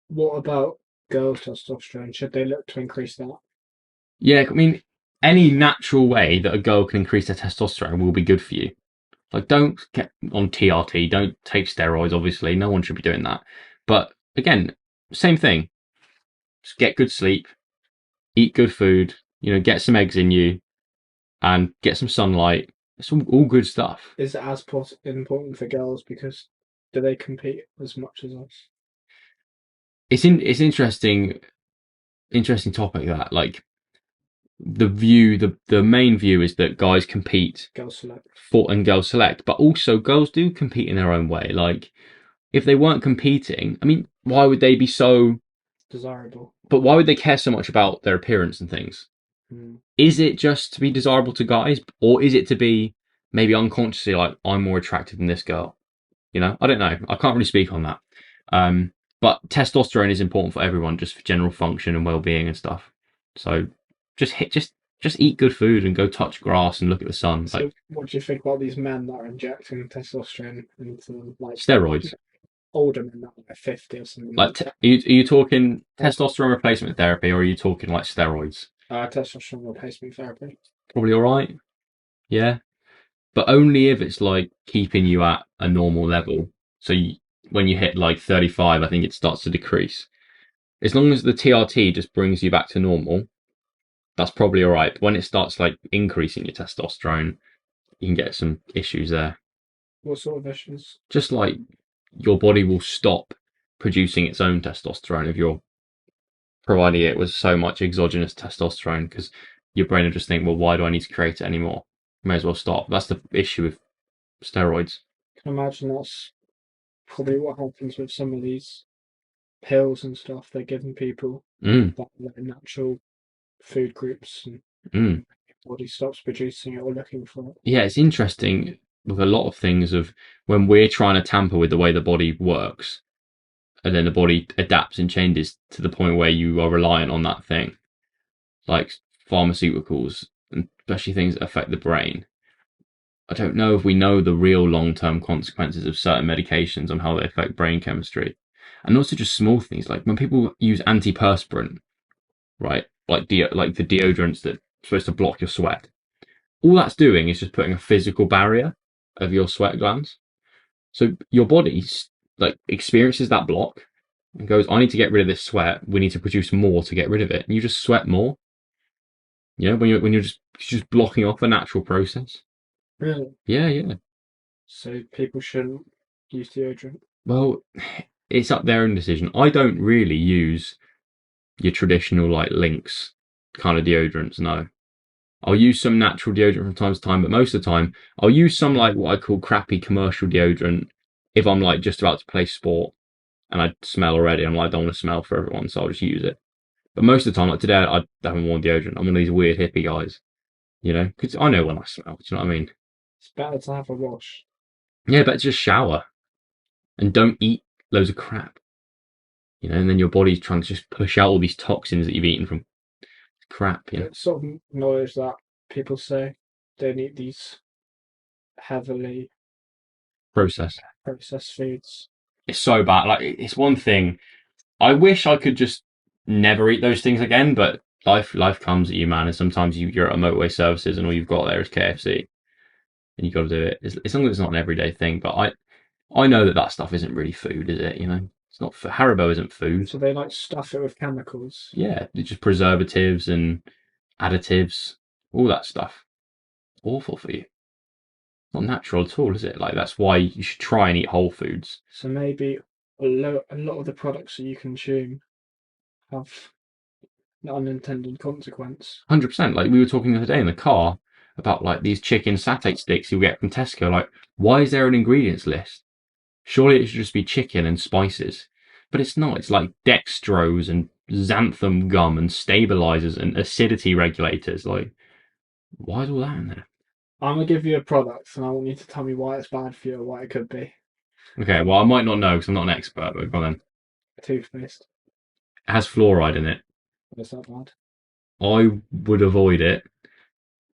What about girl testosterone? Should they look to increase that? Yeah, I mean, any natural way that a girl can increase their testosterone will be good for you. Like, don't get on TRT, don't take steroids, obviously. No one should be doing that. But again, same thing. Just get good sleep, eat good food, get some eggs in you, and get some sunlight. It's all good stuff. Is it as important for girls because do they compete as much as us? It's interesting topic that, like, the main view is that guys compete Girls select. and girls select, but also girls do compete in their own way. Like, if they weren't competing, I mean, why would they be so desirable? But why would they care so much about their appearance and things? Is it just to be desirable to guys, or is it to be maybe unconsciously like, I'm more attractive than this girl? I don't know. I can't really speak on that. But testosterone is important for everyone, just for general function and well-being and stuff. So just eat good food and go touch grass and look at the sun. So like, what do you think about these men that are injecting testosterone into them, like steroids? Older men, like 50 or something. Like, are you talking testosterone replacement therapy, or are you talking like steroids? Testosterone replacement therapy. Probably all right. Yeah, but only if it's like keeping you at a normal level. So when you hit like 35, I think it starts to decrease. As long as the TRT just brings you back to normal, that's probably all right. But when it starts like increasing your testosterone, you can get some issues there. What sort of issues? Just like your body will stop producing its own testosterone if you're providing it with so much exogenous testosterone, because your brain will just think, well, why do I need to create it anymore? May as well stop. That's the issue with steroids. I can imagine that's probably what happens with some of these pills and stuff they're giving people, that natural food groups, and your body stops producing it or looking for it. Yeah, it's interesting with a lot of things of when we're trying to tamper with the way the body works, and then the body adapts and changes to the point where you are reliant on that thing, like pharmaceuticals, and especially things that affect the brain. I don't know if we know the real long-term consequences of certain medications on how they affect brain chemistry. And also just small things like when people use antiperspirant, right? Like like the deodorants that are supposed to block your sweat. All that's doing is just putting a physical barrier over your sweat glands. So your body like experiences that block and goes, I need to get rid of this sweat. We need to produce more to get rid of it. And you just sweat more. You know, when you're just blocking off a natural process. Really? Yeah. So people shouldn't use deodorant. Well, it's up their own decision. I don't really use your traditional like Lynx kind of deodorants. No, I'll use some natural deodorant from time to time, but most of the time I'll use some like what I call crappy commercial deodorant if I'm like just about to play sport and I smell already. I'm like, I don't want to smell for everyone, so I'll just use it. But most of the time, like today, I haven't worn deodorant. I'm one of these weird hippie guys, you know, because I know when I smell. Do you know what I mean? It's better to have a wash. Yeah, but just shower and don't eat loads of crap, you know, and then your body's trying to just push out all these toxins that you've eaten from crap, you know. It's sort of knowledge that people say don't eat these heavily Process. processed foods. It's so bad. Like, it's one thing. I wish I could just never eat those things again, but life comes at you, man. And sometimes you're at a motorway services and all you've got there is KFC, and you got to do it. As long as it's not an everyday thing. But I know that stuff isn't really food, is it? You know, it's not. Haribo isn't food. So they like stuff it with chemicals. Yeah, it's just preservatives and additives, all that stuff. Awful for you. Not natural at all, is it? Like that's why you should try and eat whole foods. So maybe a lot of the products that you consume have an unintended consequence. 100%. Like we were talking the other day in the car about like these chicken satay sticks you'll get from Tesco. Like, why is there an ingredients list? Surely it should just be chicken and spices. But it's not. It's like dextrose and xanthan gum and stabilizers and acidity regulators. Like, why is all that in there? I'm gonna give you a product, and I want you to tell me why it's bad for you or why it could be. Okay, well, I might not know because I'm not an expert, but go on then. Toothpaste. It has fluoride in it. Is that bad? I would avoid it.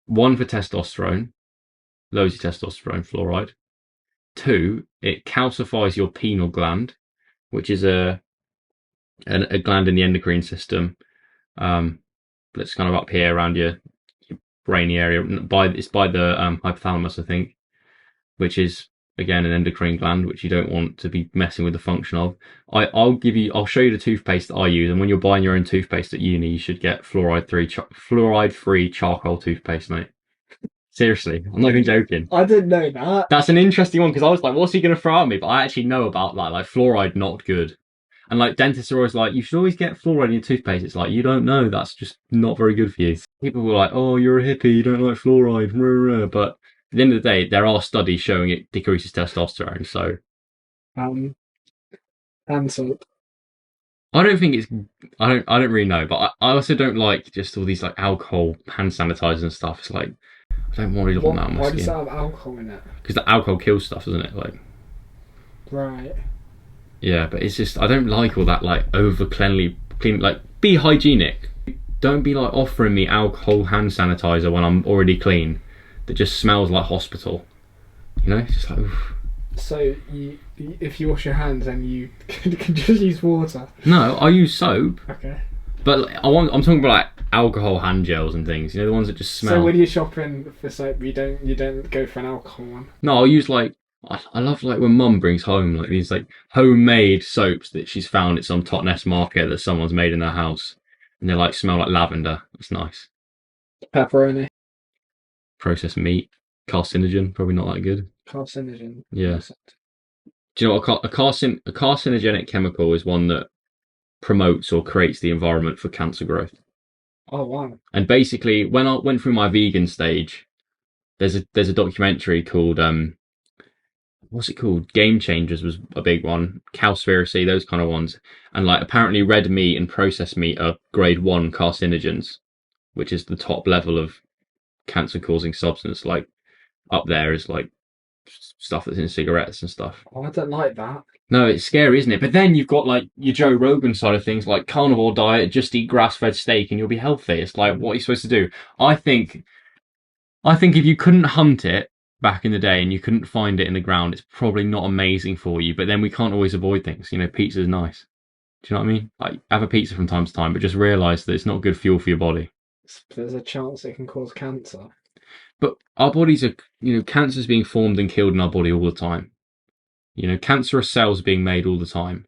One, for testosterone, loads of testosterone, fluoride. Two, it calcifies your pineal gland, which is a gland in the endocrine system. That's kind of up here around your brainy area. It's by the hypothalamus, I think, which is again an endocrine gland, which you don't want to be messing with the function of. I'll show you the toothpaste that I use, and when you're buying your own toothpaste at uni, you should get fluoride-free charcoal toothpaste, mate. Seriously, I'm not even joking. I didn't know that. That's an interesting one because I was like, what's he going to throw at me? But I actually know about that. Like, fluoride, not good. And like, dentists are always like, you should always get fluoride in your toothpaste. It's like, you don't know. That's just not very good for you. People were like, oh, you're a hippie. You don't like fluoride. But at the end of the day, there are studies showing it decreases testosterone. So, Hand soap. I don't think it's. I don't really know. But I also don't like just all these like alcohol hand sanitizers and stuff. It's like, I don't really want that on my Why skin. does that have alcohol in it? Because the alcohol kills stuff, doesn't it? Like. Right. Yeah, but it's just I don't like all that like over clean. Like, be hygienic. Don't be like offering me alcohol hand sanitizer when I'm already clean. That just smells like hospital. You know, it's just like. Oof. So if you wash your hands, then you can just use water. No, I use soap. Okay. But like, I'm talking about like alcohol hand gels and things. You know, the ones that just smell. So when you're shopping for soap, you don't go for an alcohol one. No, I'll use like. I love like when Mum brings home like these like homemade soaps that she's found at some Totnes market that someone's made in their house, and they like smell like lavender. It's nice. Pepperoni. Processed meat, carcinogen, probably not that good. Carcinogen. Yeah. Do you know what a carcinogenic chemical is? One that promotes or creates the environment for cancer growth. Oh wow. And basically, when I went through my vegan stage, there's a documentary called what's it called? Game Changers was a big one. Cowspiracy, those kind of ones. And like apparently red meat and processed meat are grade 1 carcinogens, which is the top level of cancer causing substance. Like up there is like stuff that's in cigarettes and stuff. Oh, I don't like that. No, it's scary, isn't it? But then you've got like your Joe Rogan side of things, like carnivore diet, just eat grass-fed steak and you'll be healthy. It's like, what are you supposed to do? I think if you couldn't hunt it back in the day and you couldn't find it in the ground, it's probably not amazing for you. But then we can't always avoid things. Pizza's nice. Do you know what I mean? Like, have a pizza from time to time, but just realise that it's not good fuel for your body. There's a chance it can cause cancer. But our bodies are, cancer's being formed and killed in our body all the time. Cancerous cells are being made all the time.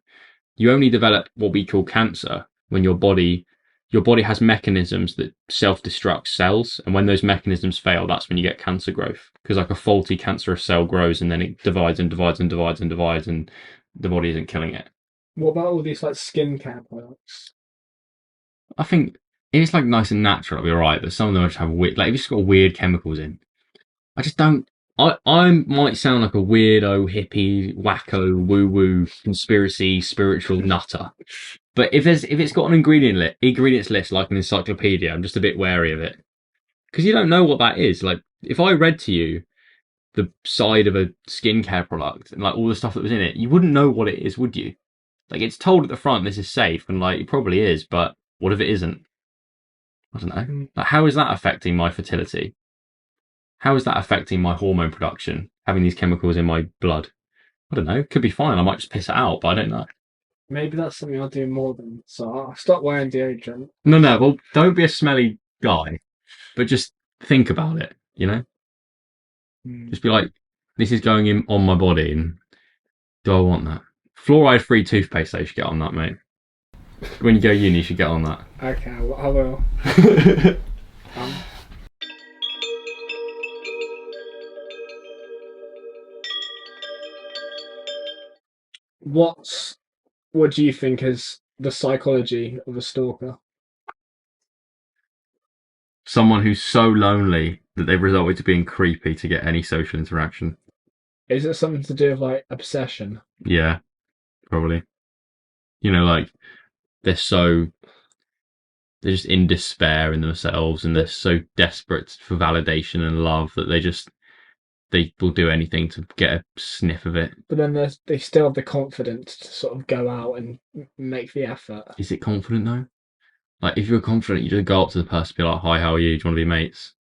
You only develop what we call cancer when your body has mechanisms that self-destruct cells, and when those mechanisms fail, that's when you get cancer growth. Because like a faulty cancerous cell grows and then it divides and divides and divides and divides, and the body isn't killing it. What about all these like skincare products? I think if it's like nice and natural, it'll be alright. But some of them just have weird, like if it's got weird chemicals in, I just don't. I might sound like a weirdo, hippie, wacko, woo woo, conspiracy, spiritual nutter. But if it's got an ingredients list like an encyclopedia, I'm just a bit wary of it because you don't know what that is. Like if I read to you the side of a skincare product and like all the stuff that was in it, you wouldn't know what it is, would you? Like it's told at the front this is safe, and like it probably is, but what if it isn't? I don't know. Like how is that affecting my fertility? How is that affecting my hormone production? Having these chemicals in my blood? I don't know. Could be fine. I might just piss it out, but I don't know. Maybe that's something I'll do more than. So I'll stop wearing deodorant. No. Well, don't be a smelly guy, but just think about it. Just be like, this is going in on my body, and do I want that? Fluoride-free toothpaste. They should get on that, mate. When you go uni, you should get on that. Okay, well, I will. Um, what do you think is the psychology of a stalker? Someone who's so lonely that they've resorted to being creepy to get any social interaction. Is it something to do with like obsession? Yeah, probably. Like they're so they're just in despair in themselves, and they're so desperate for validation and love that they will do anything to get a sniff of it. But then they still have the confidence to sort of go out and make the effort. Is it confident though? Like if you're confident, you just go up to the person and be like, "Hi, how are you? Do you want to be mates?"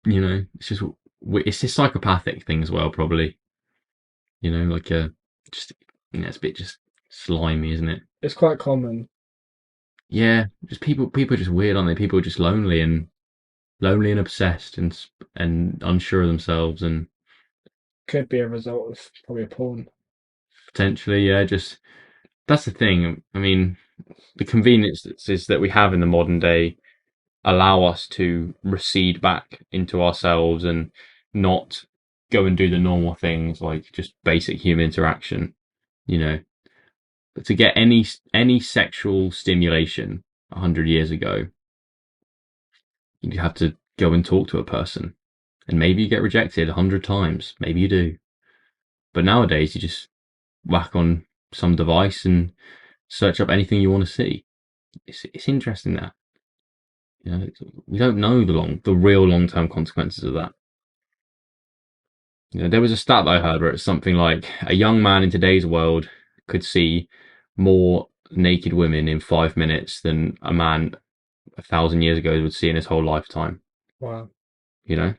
It's this psychopathic thing as well, probably. Like just it's a bit just slimy, isn't it? It's quite common. Yeah, just people are just weird, aren't they? People are just lonely and obsessed and unsure of themselves, and Could be a result of probably porn. potentially, yeah, just that's the thing. I mean, the conveniences that we have in the modern day allow us to recede back into ourselves and not go and do the normal things like just basic human interaction, you know. But to get any sexual stimulation 100 years ago, you have to go and talk to a person, and maybe you get rejected 100 times. Maybe you do, but nowadays you just whack on some device and search up anything you want to see. It's interesting that we don't know the real long term consequences of that. There was a stat that I heard where it's something like a young man in today's world could see more naked women in 5 minutes than a man 1,000 years ago would see in his whole lifetime. Wow. You know,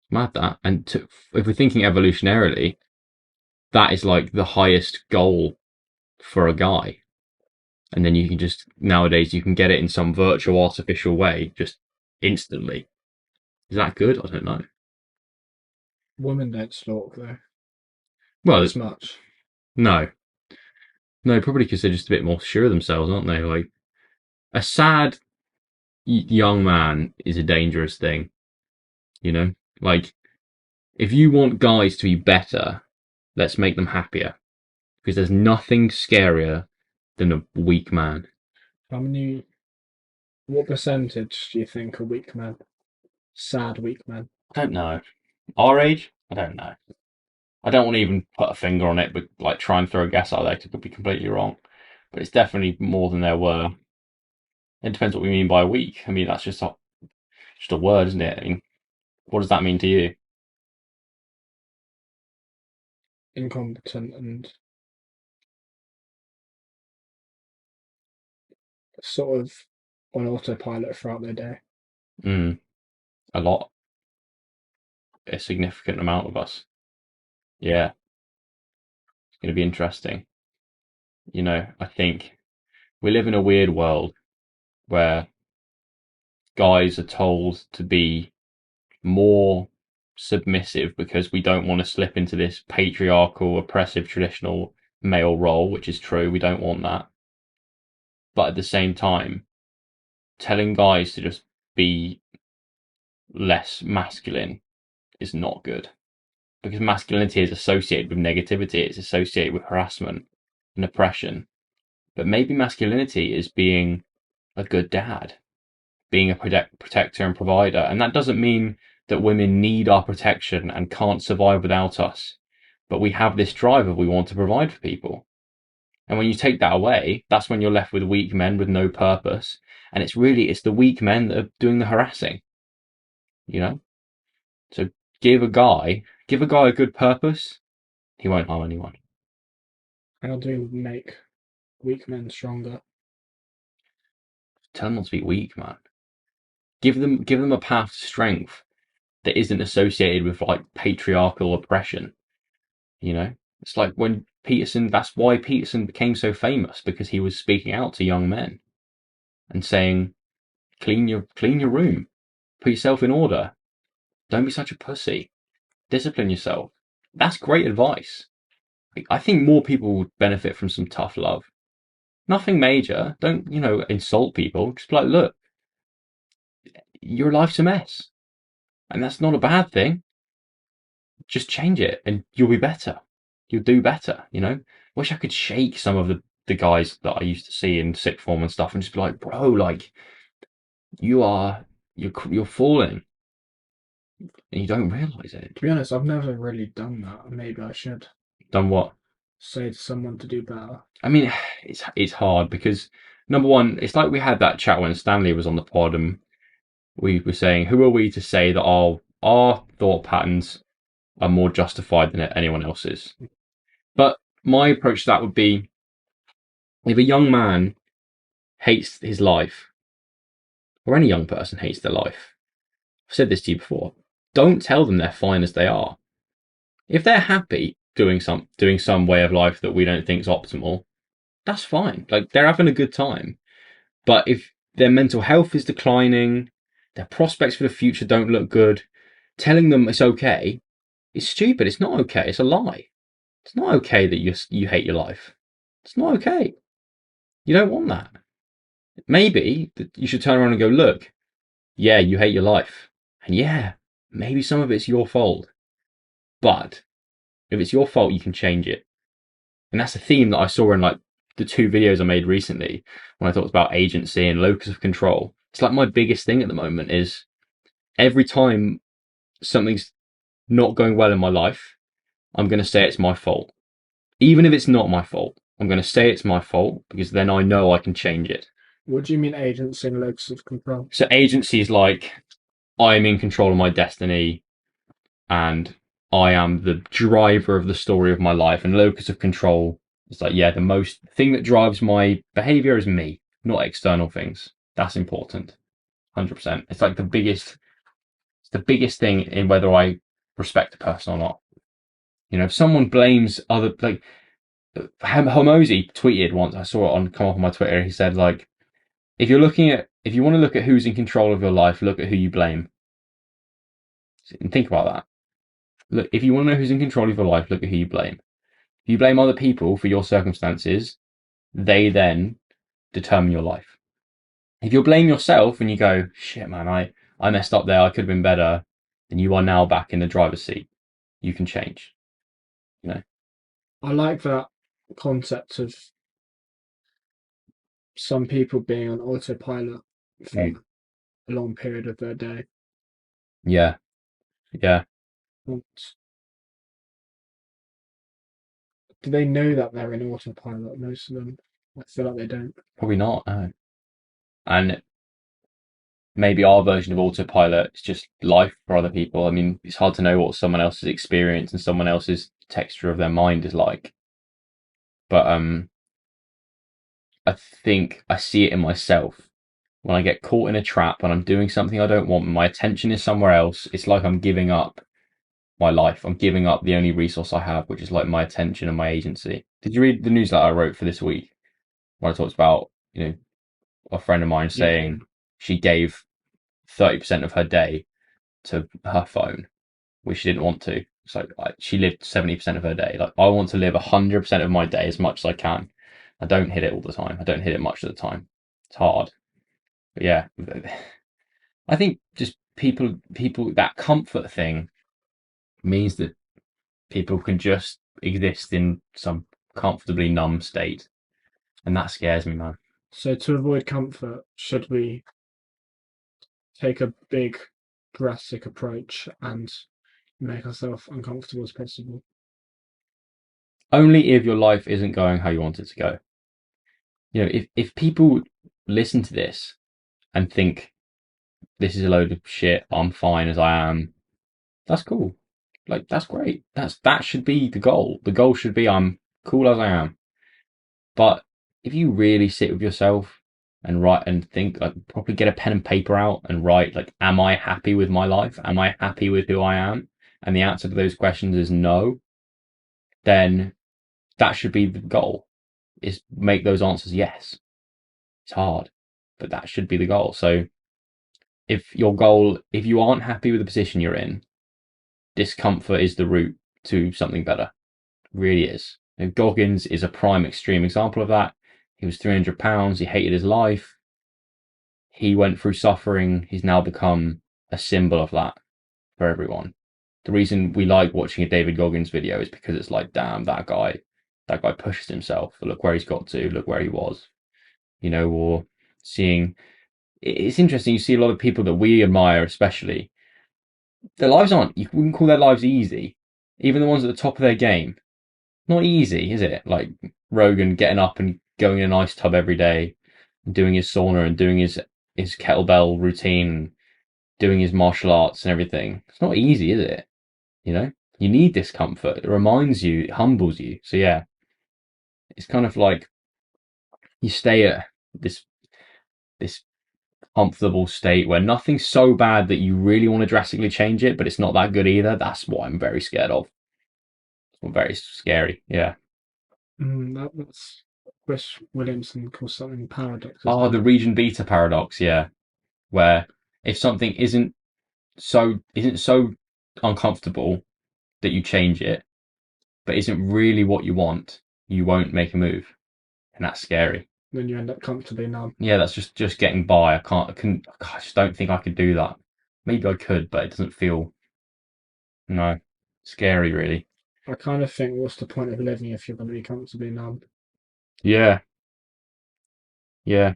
mad that. And if we're thinking evolutionarily, that is like the highest goal for a guy. And then you can just nowadays you can get it in some virtual artificial way just instantly. Is that good? I don't know. Women don't stalk though. Well, As much. no, no, probably because they're just a bit more sure of themselves, aren't they? Like a sad young man is a dangerous thing. Like if you want guys to be better, let's make them happier because there's nothing scarier than a weak man. How many? What percentage do you think are weak men? Sad weak men. I don't know. Our age? I don't know. I don't want to even put a finger on it, but like try and throw a guess out there 'cause it could be completely wrong. But it's definitely more than there were. It depends what we mean by weak. I mean, that's just a word, isn't it? I mean, what does that mean to you? Incompetent and sort of on autopilot throughout their day. Mm, a lot. a significant amount of us. Yeah, it's going to be interesting. I think we live in a weird world where guys are told to be more submissive because we don't want to slip into this patriarchal, oppressive, traditional male role, which is true. We don't want that. But at the same time, telling guys to just be less masculine is not good, because masculinity is associated with negativity, it's associated with harassment and oppression. But maybe masculinity is being a good dad, being a protector and provider. And that doesn't mean that women need our protection and can't survive without us. But we have this drive of we want to provide for people. And when you take that away, that's when you're left with weak men with no purpose. And it's the weak men that are doing the harassing, you know? So give a guy a good purpose, he won't harm anyone. How do we make weak men stronger? Tell them not to be weak, man. Give them a path to strength that isn't associated with like patriarchal oppression. It's like when Peterson. That's why Peterson became so famous, because he was speaking out to young men and saying, clean your room, put yourself in order, don't be such a pussy, discipline yourself. That's great advice. I think more people would benefit from some tough love. Nothing major. Don't, insult people. Just be like, look, your life's a mess. And that's not a bad thing. Just change it and you'll be better. You'll do better, Wish I could shake some of the guys that I used to see in sixth form and stuff and just be like, bro, like, you're falling and you don't realise it. To be honest, I've never really done that. Maybe I should Done what? say to someone to do better. I mean, it's hard because, number one, it's like we had that chat when Stanley was on the pod, and we were saying, who are we to say that our thought patterns are more justified than anyone else's? But my approach to that would be, if a young man hates his life, or any young person hates their life, I've said this to you before, don't tell them they're fine as they are. If they're happy doing some way of life that we don't think is optimal, that's fine. Like, they're having a good time. But if their mental health is declining, their prospects for the future don't look good, telling them it's okay is stupid. It's not okay. It's a lie. It's not okay that you hate your life. It's not okay. You don't want that. Maybe you should turn around and go, look, yeah, you hate your life. And yeah, maybe some of it's your fault. But if it's your fault, you can change it. And that's a theme that I saw in like the 2 videos I made recently when I talked about agency and locus of control. It's like my biggest thing at the moment is every time something's not going well in my life, I'm going to say it's my fault. Even if it's not my fault, I'm going to say it's my fault, because then I know I can change it. What do you mean agency and locus of control? So agency is like, I'm in control of my destiny and I am the driver of the story of my life. And locus of control is like, yeah, the most thing that drives my behavior is me, not external things. That's important. 100%. It's like the biggest thing in whether I respect a person or not. If someone blames other, like, Hormozy tweeted once, I saw it come up on my Twitter. He said, like, if you want to look at who's in control of your life, look at who you blame. And think about that. Look, if you want to know who's in control of your life, look at who you blame. If you blame other people for your circumstances, they then determine your life. If you blame yourself and you go, shit, man, I messed up there, I could have been better, then you are now back in the driver's seat. You can change. I like that concept of some people being on autopilot for a long period of their day. Yeah. Yeah. And do they know that they're in autopilot? Most of them, I feel like they don't. Probably not, no. And maybe our version of autopilot is just life for other people. I mean, it's hard to know what someone else's experience and someone else's texture of their mind is like. But I think I see it in myself. When I get caught in a trap and I'm doing something I don't want, my attention is somewhere else, it's like I'm giving up my life. I'm giving up the only resource I have, which is like my attention and my agency. Did you read the newsletter I wrote for this week where I talked about, a friend of mine Yeah. saying she gave 30% of her day to her phone, which she didn't want to. It's like she lived 70% of her day. Like I want to live 100% of my day as much as I can. I don't hit it all the time. I don't hit it much of the time. It's hard. But yeah, I think just people that comfort thing means that people can just exist in some comfortably numb state, and that scares me, man. So to avoid comfort, should we take a big drastic approach and make ourselves uncomfortable as possible? Only if your life isn't going how you want it to go. If people listen to this and think this is a load of shit, I'm fine as I am, that's cool. Like that's great. That should be the goal. The goal should be I'm cool as I am. But if you really sit with yourself and write and think, like probably get a pen and paper out and write, like, am I happy with my life? Am I happy with who I am? And the answer to those questions is no, then that should be the goal, is make those answers yes. It's hard, but that should be the goal. So if you aren't happy with the position you're in, discomfort is the route to something better. It really is. Goggins is a prime extreme example of that. He was 300 pounds. He hated his life. He went through suffering. He's now become a symbol of that for everyone. The reason we like watching a David Goggins video is because it's like, damn, that guy pushes himself. Look where he's got to. Look where he was. Or seeing. It's interesting. You see a lot of people that we admire, especially. Their lives aren't. You wouldn't call their lives easy. Even the ones at the top of their game. Not easy, is it? Like Rogan getting up and going in an ice tub every day, and doing his sauna and doing his kettlebell routine, doing his martial arts and everything. It's not easy, is it? You need discomfort. It reminds you, it humbles you. So yeah, it's kind of like you stay at this comfortable state where nothing's so bad that you really want to drastically change it, but it's not that good either. That's what I'm very scared of. It's very scary. Yeah. That's Chris Williamson calls something paradox, Oh, isn't the it? region beta paradox. Yeah, where if something isn't so uncomfortable that you change it, but isn't really what you want, you won't make a move, and that's scary. Then you end up comfortably numb. Yeah, that's just getting by. I just don't think I could do that. Maybe I could, but it doesn't feel, no, scary really. I kind of think, what's the point of living if you're going to be comfortably numb? Yeah, yeah.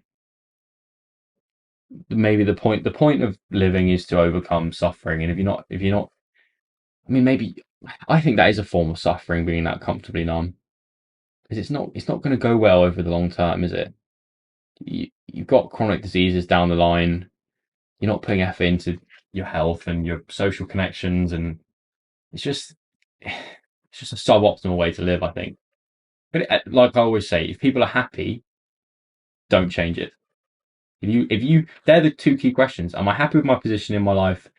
Maybe the point of living is to overcome suffering, and if you're not, I mean, maybe I think that is a form of suffering, being that comfortably numb, because it's not going to go well over the long term, is it? You've got chronic diseases down the line. You're not putting effort into your health and your social connections, and it's just a suboptimal way to live, I think. But like I always say, if people are happy, don't change it. They're the two key questions. Am I happy with my position in my life?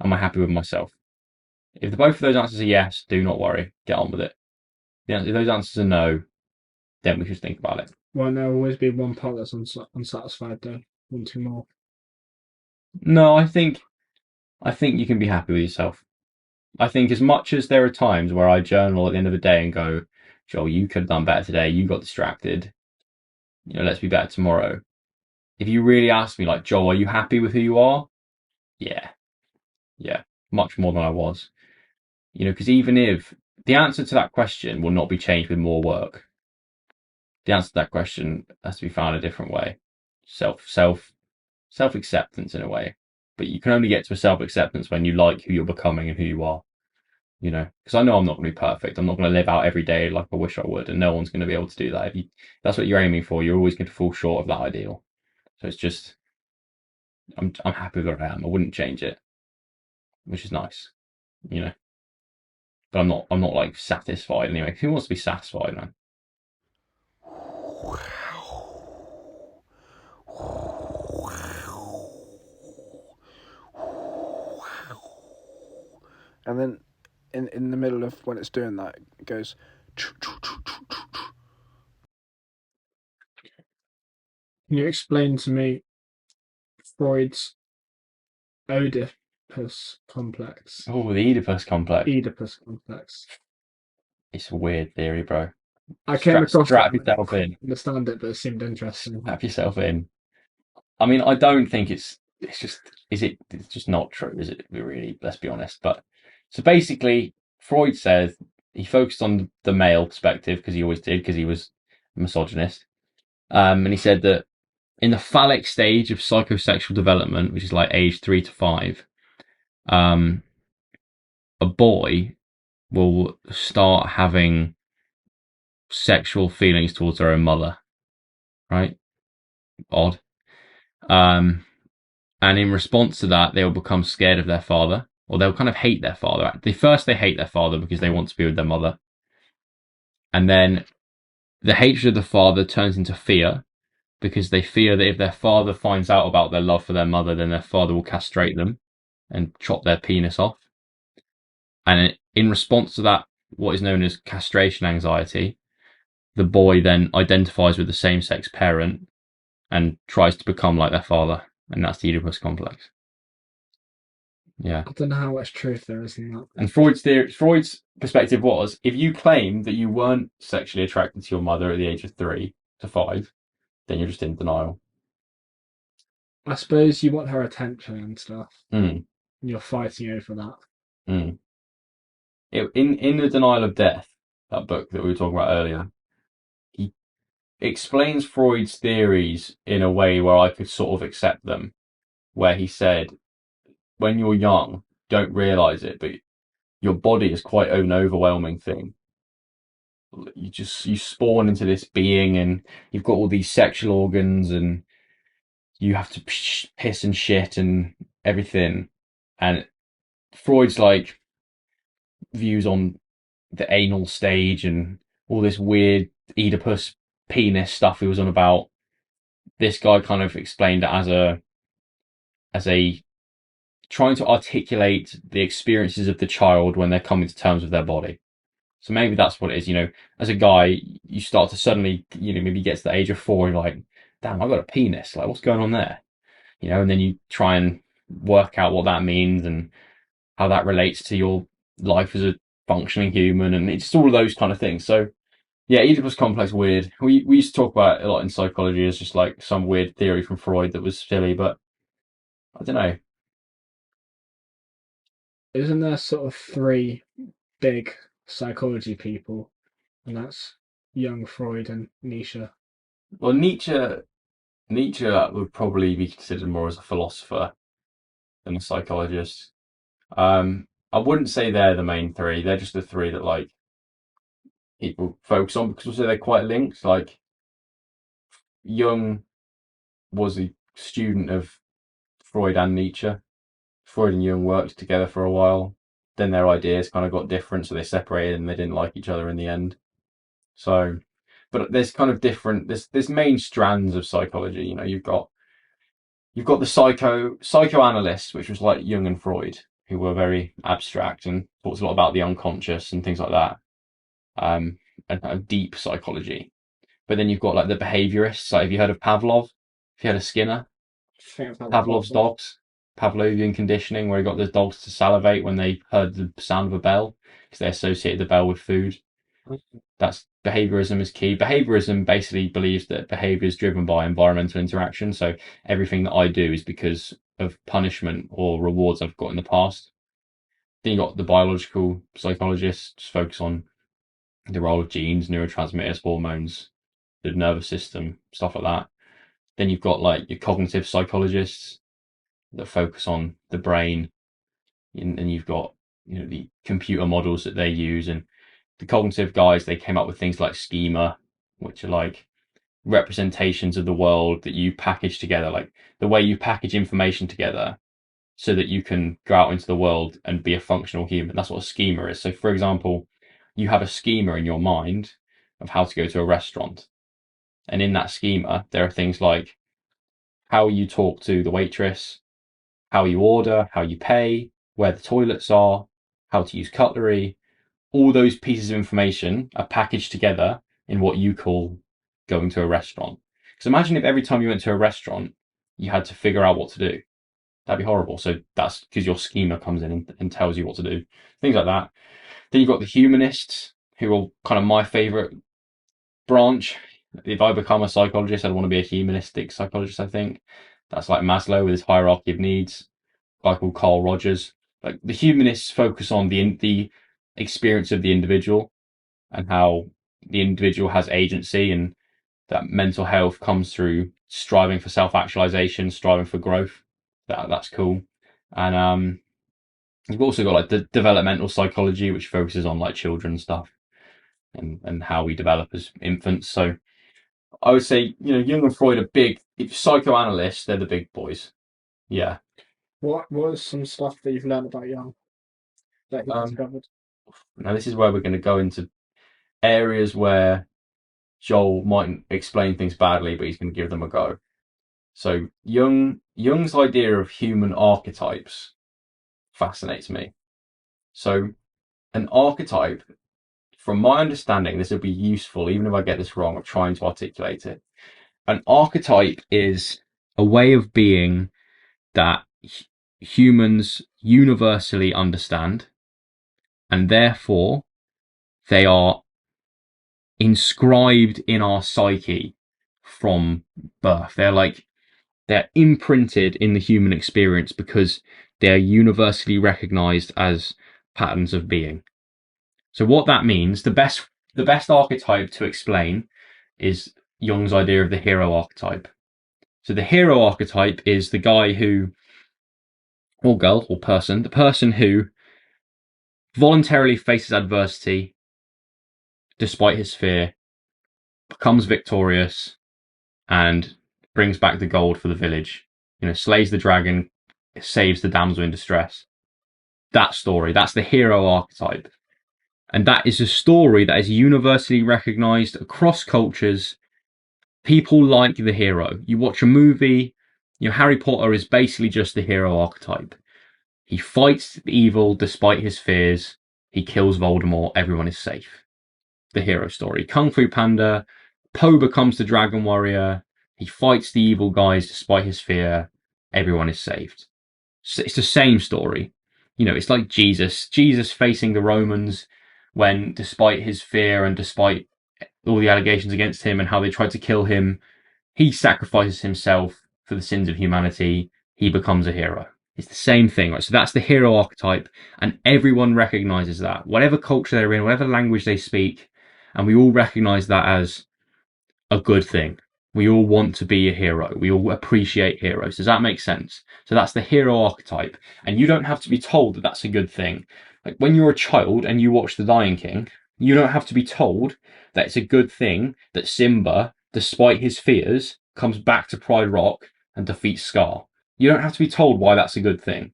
Am I happy with myself? If both of those answers are yes, do not worry. Get on with it. If those answers are no, then we should think about it. Won't there always be one part that's unsatisfied though? Wanting more. No, I think you can be happy with yourself. I think as much as there are times where I journal at the end of the day and go, Joel, you could have done better today. You got distracted. Let's be better tomorrow. If you really ask me, like, Joel, are you happy with who you are? Yeah, yeah, much more than I was. Because even if the answer to that question will not be changed with more work, the answer to that question has to be found a different way. Self acceptance in a way. But you can only get to a self acceptance when you like who you're becoming and who you are. Because I know I'm not going to be perfect. I'm not going to live out every day like I wish I would, and no one's going to be able to do that. If that's what you're aiming for, you're always going to fall short of that ideal. So it's just, I'm happy with where I am. I wouldn't change it, which is nice, you know. But I'm not like satisfied anyway. Who wants to be satisfied, man? And then in the middle of when it's doing that, it goes. Can you explain to me Freud's Oedipus complex? Oh, the Oedipus complex. Oedipus complex. It's a weird theory, bro. I came across it Strap and I didn't yourself quite in. understand it, but it seemed interesting. Strap yourself in. I mean, I don't think it's just it's just not true, is it? Really, let's be honest. But so basically, Freud says he focused on the male perspective because he always did because he was a misogynist. And he said that in the phallic stage of psychosexual development, which is like age 3 to 5, um, a boy will start having sexual feelings towards their own mother, right? Odd. Um, and in response to that, they will become scared of their father, or they'll kind of hate their father. They hate their father because they want to be with their mother, and then the hatred of the father turns into fear because they fear that if their father finds out about their love for their mother, then their father will castrate them and chop their penis off. And in response to that, what is known as castration anxiety, the boy then identifies with the same-sex parent and tries to become like their father, and that's the Oedipus complex. Yeah. I don't know how much truth there is in that. And Freud's perspective was, if you claim that you weren't sexually attracted to your mother at the age of 3 to 5, then you're just in denial. I suppose you want her attention and stuff, Mm, and you're fighting over that. mm. In The Denial of Death, that book that we were talking about earlier, he explains Freud's theories in a way where I could sort of accept them, where he said, when you're young, don't realize it, but your body is quite an overwhelming thing. You spawn into this being and you've got all these sexual organs and you have to piss and shit and everything. And Freud's like views on the anal stage and all this weird Oedipus penis stuff he was on about. This guy kind of explained it as a trying to articulate the experiences of the child when they're coming to terms with their body. So maybe that's what it is. As a guy, you start to suddenly, maybe get to the age of 4, and you're like, damn, I've got a penis. Like, what's going on there? And then you try and work out what that means and how that relates to your life as a functioning human, and it's just all of those kind of things. So, yeah, Oedipus complex, weird. We used to talk about it a lot in psychology as just like some weird theory from Freud that was silly, but I don't know. Isn't there sort of three big psychology people, and that's Jung, Freud, and Nietzsche? Well, Nietzsche would probably be considered more as a philosopher than a psychologist. I wouldn't say they're the main three. They're just the three that like people focus on because also they're quite linked. Like Jung was a student of Freud and Nietzsche. Freud and Jung worked together for a while. Then their ideas kind of got different, so they separated and they didn't like each other in the end. So, but there's kind of different. There's main strands of psychology. You've got the psychoanalysts, which was like Jung and Freud, who were very abstract and talked a lot about the unconscious and things like that, and deep psychology. But then you've got like the behaviorists. Like, have you heard of Pavlov? Have you heard of Skinner? I think I've had a thought Pavlov's of dogs, Pavlovian conditioning, where he got the dogs to salivate when they heard the sound of a bell because they associated the bell with food. it. That's behaviorism is key. Behaviorism basically believes that behavior is driven by environmental interaction. So everything that I do is because of punishment or rewards I've got in the past. Then you got the biological psychologists focus on the role of genes, neurotransmitters, hormones, the nervous system, stuff like that. Then you've got like your cognitive psychologists that focus on the brain, and you've got the computer models that they use, and the cognitive guys, they came up with things like schema, which are like representations of the world that you package together, like the way you package information together so that you can go out into the world and be a functional human. That's what a schema is. So, for example, you have a schema in your mind of how to go to a restaurant. And in that schema, there are things like how you talk to the waitress, how you order, how you pay, where the toilets are, how to use cutlery. All those pieces of information are packaged together in what you call going to a restaurant. Because imagine if every time you went to a restaurant, you had to figure out what to do. That'd be horrible. So that's because your schema comes in and tells you what to do. Things like that. Then you've got the humanists, who are kind of my favourite branch. If I become a psychologist, I'd want to be a humanistic psychologist, I think. That's like Maslow with his hierarchy of needs. A guy called Carl Rogers. Like the humanists focus on the experience of the individual and how the individual has agency, and that mental health comes through striving for self-actualization, striving for growth. That's cool. And you've also got like the developmental psychology, which focuses on like children stuff and how we develop as infants. So I would say, Jung and Freud are big. If psychoanalysts, they're the big boys. Yeah. What is some stuff that you've learned about Jung that he discovered? Now this is where we're going to go into areas where Joel might explain things badly, but he's going to give them a go. So Jung's idea of human archetypes fascinates me. So an archetype, from my understanding, this will be useful, even if I get this wrong, of trying to articulate it. An archetype is a way of being that humans universally understand, and therefore they are inscribed in our psyche from birth. They're imprinted in the human experience because they're universally recognized as patterns of being. So what that means, the best archetype to explain is Jung's idea of the hero archetype. So the hero archetype is the guy who, or girl, or person, the person who voluntarily faces adversity despite his fear, becomes victorious, and brings back the gold for the village. Slays the dragon, saves the damsel in distress. That story, that's the hero archetype. And that is a story that is universally recognized across cultures. People like the hero. You watch a movie, Harry Potter is basically just the hero archetype. He fights evil despite his fears. He kills Voldemort. Everyone is safe. The hero story. Kung Fu Panda, Poe becomes the dragon warrior. He fights the evil guys despite his fear. Everyone is saved. It's the same story. It's like Jesus facing the Romans when, despite his fear and despite all the allegations against him and how they tried to kill him, he sacrifices himself for the sins of humanity. He becomes a hero. It's the same thing, right? So that's the hero archetype, and everyone recognizes that. Whatever culture they're in, whatever language they speak, and we all recognize that as a good thing. We all want to be a hero. We all appreciate heroes. Does that make sense? So that's the hero archetype. And you don't have to be told that that's a good thing. Like when you're a child and you watch The Lion King, you don't have to be told that it's a good thing that Simba, despite his fears, comes back to Pride Rock and defeats Scar. You don't have to be told why that's a good thing.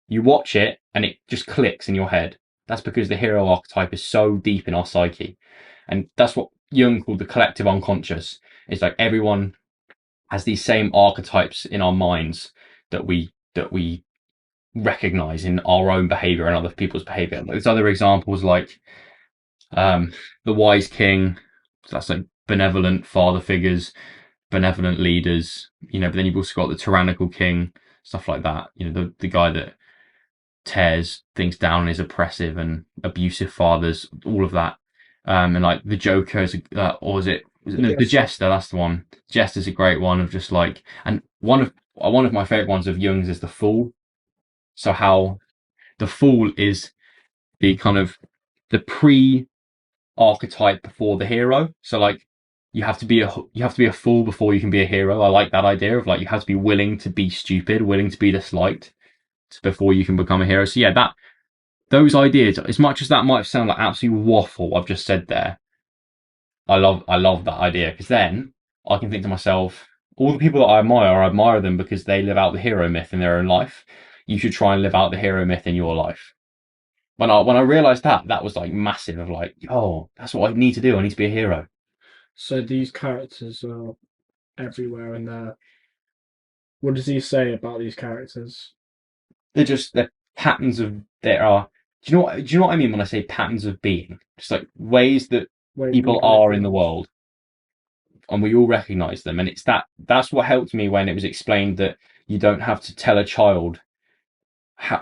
You watch it and it just clicks in your head. That's because the hero archetype is so deep in our psyche. And that's what Jung called the collective unconscious. It's like everyone has these same archetypes in our minds that we recognize in our own behavior and other people's behavior. There's other examples like the wise king. So that's like benevolent father figures, benevolent leaders. But then you've also got the tyrannical king, stuff like that. The guy that tears things down and is oppressive, and abusive fathers, all of that. And like the Joker is, or is it? No, the Jester. That's the one. Jester's a great one of just like, and one of my favorite ones of Jung's is the Fool. So how the Fool is the kind of the pre-archetype before the hero. So like you have to be a fool before you can be a hero. I like that idea of like you have to be willing to be stupid, willing to be disliked before you can become a hero. So yeah, those ideas, as much as that might sound like absolute waffle I've just said there, I love that idea, because then I can think to myself, all the people that I admire them because they live out the hero myth in their own life. You should try and live out the hero myth in your life. When I realised that was like massive, of like, oh, that's what I need to do. I need to be a hero. So these characters are everywhere in there. What does he say about these characters? They're patterns of, there are Do you know what I mean when I say patterns of being? Just like ways that Ways we people can are in the recognise. world, and we all recognize them. And it's that's what helped me when it was explained that you don't have to tell a child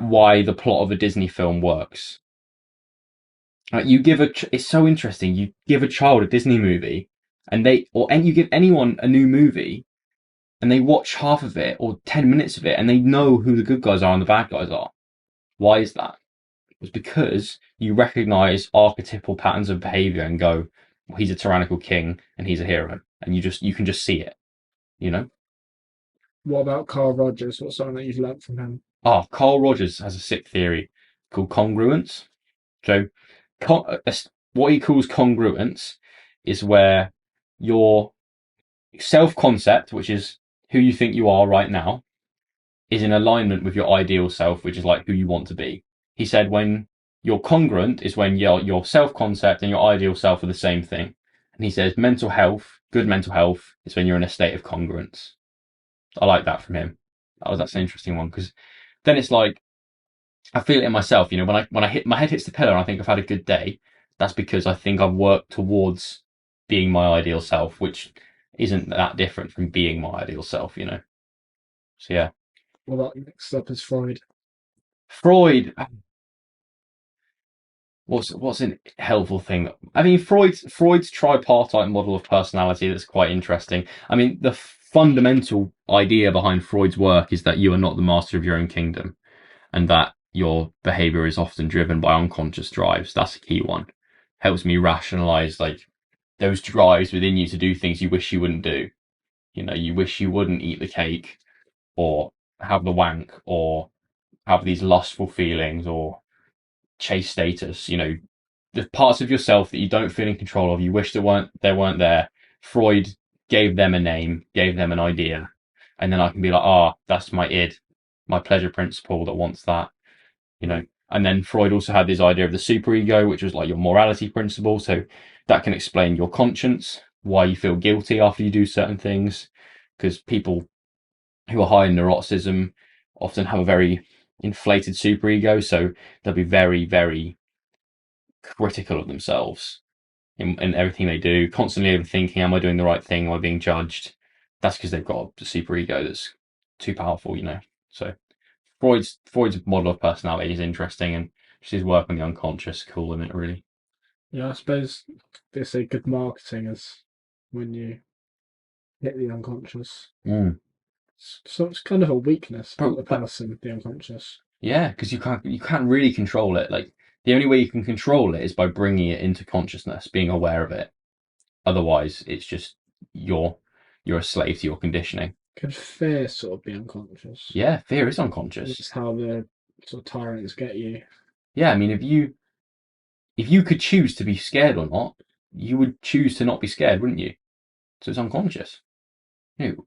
why the plot of a Disney film works. Like you give it's so interesting. You give a child a Disney movie, and you give anyone a new movie, and they watch half of it or 10 minutes of it, and they know who the good guys are and the bad guys are. Why is that? It's because you recognize archetypal patterns of behavior and go, well, he's a tyrannical king and he's a hero, and you can just see it. You know. What about Carl Rogers? What's something that you've learnt from him? Oh, Carl Rogers has a sick theory called congruence. So, what he calls congruence is where your self-concept, which is who you think you are right now, is in alignment with your ideal self, which is like who you want to be. He said when you're congruent is when your self-concept and your ideal self are the same thing. And he says good mental health is when you're in a state of congruence. I like that from him. That's an interesting one because then it's like I feel it in myself. You know, when my head hits the pillow and I think I've had a good day, that's because I think I've worked towards being my ideal self, which isn't that different from being my ideal self. You know. So yeah, Well, that next up is Freud. Freud. What's a helpful thing? I mean, Freud's tripartite model of personality that's quite interesting. I mean, the fundamental idea behind Freud's work is that you are not the master of your own kingdom, and that your behavior is often driven by unconscious drives. That's a key one. Helps me rationalize like those drives within you to do things you wish you wouldn't do. You know, you wish you wouldn't eat the cake, or have the wank, or have these lustful feelings, or chase status. You know, the parts of yourself that you don't feel in control of, you wish they weren't there. Freud gave them a name, gave them an idea, and then I can be like, that's my id, my pleasure principle that wants that, you know. And then Freud also had this idea of the superego, which was like your morality principle. So that can explain your conscience, why you feel guilty after you do certain things, because people who are high in neuroticism often have a very inflated superego, so they'll be very, very critical of themselves in everything they do, constantly overthinking, am I doing the right thing? Am I being judged? That's because they've got a super ego that's too powerful, you know. So Freud's model of personality is interesting, and just his work on the unconscious, cool, isn't it, really? Yeah, I suppose they say good marketing is when you hit the unconscious. Mm. So it's kind of a weakness about the But person, the unconscious. yeah, because you can't really control it. Like the only way you can control it is by bringing it into consciousness, being aware of it. Otherwise, it's just you're a slave to your conditioning. Could fear sort of be unconscious? Yeah, fear is unconscious. That's how the sort of tyrants get you. Yeah, I mean, if you could choose to be scared or not, you would choose to not be scared, wouldn't you? So it's unconscious. You know,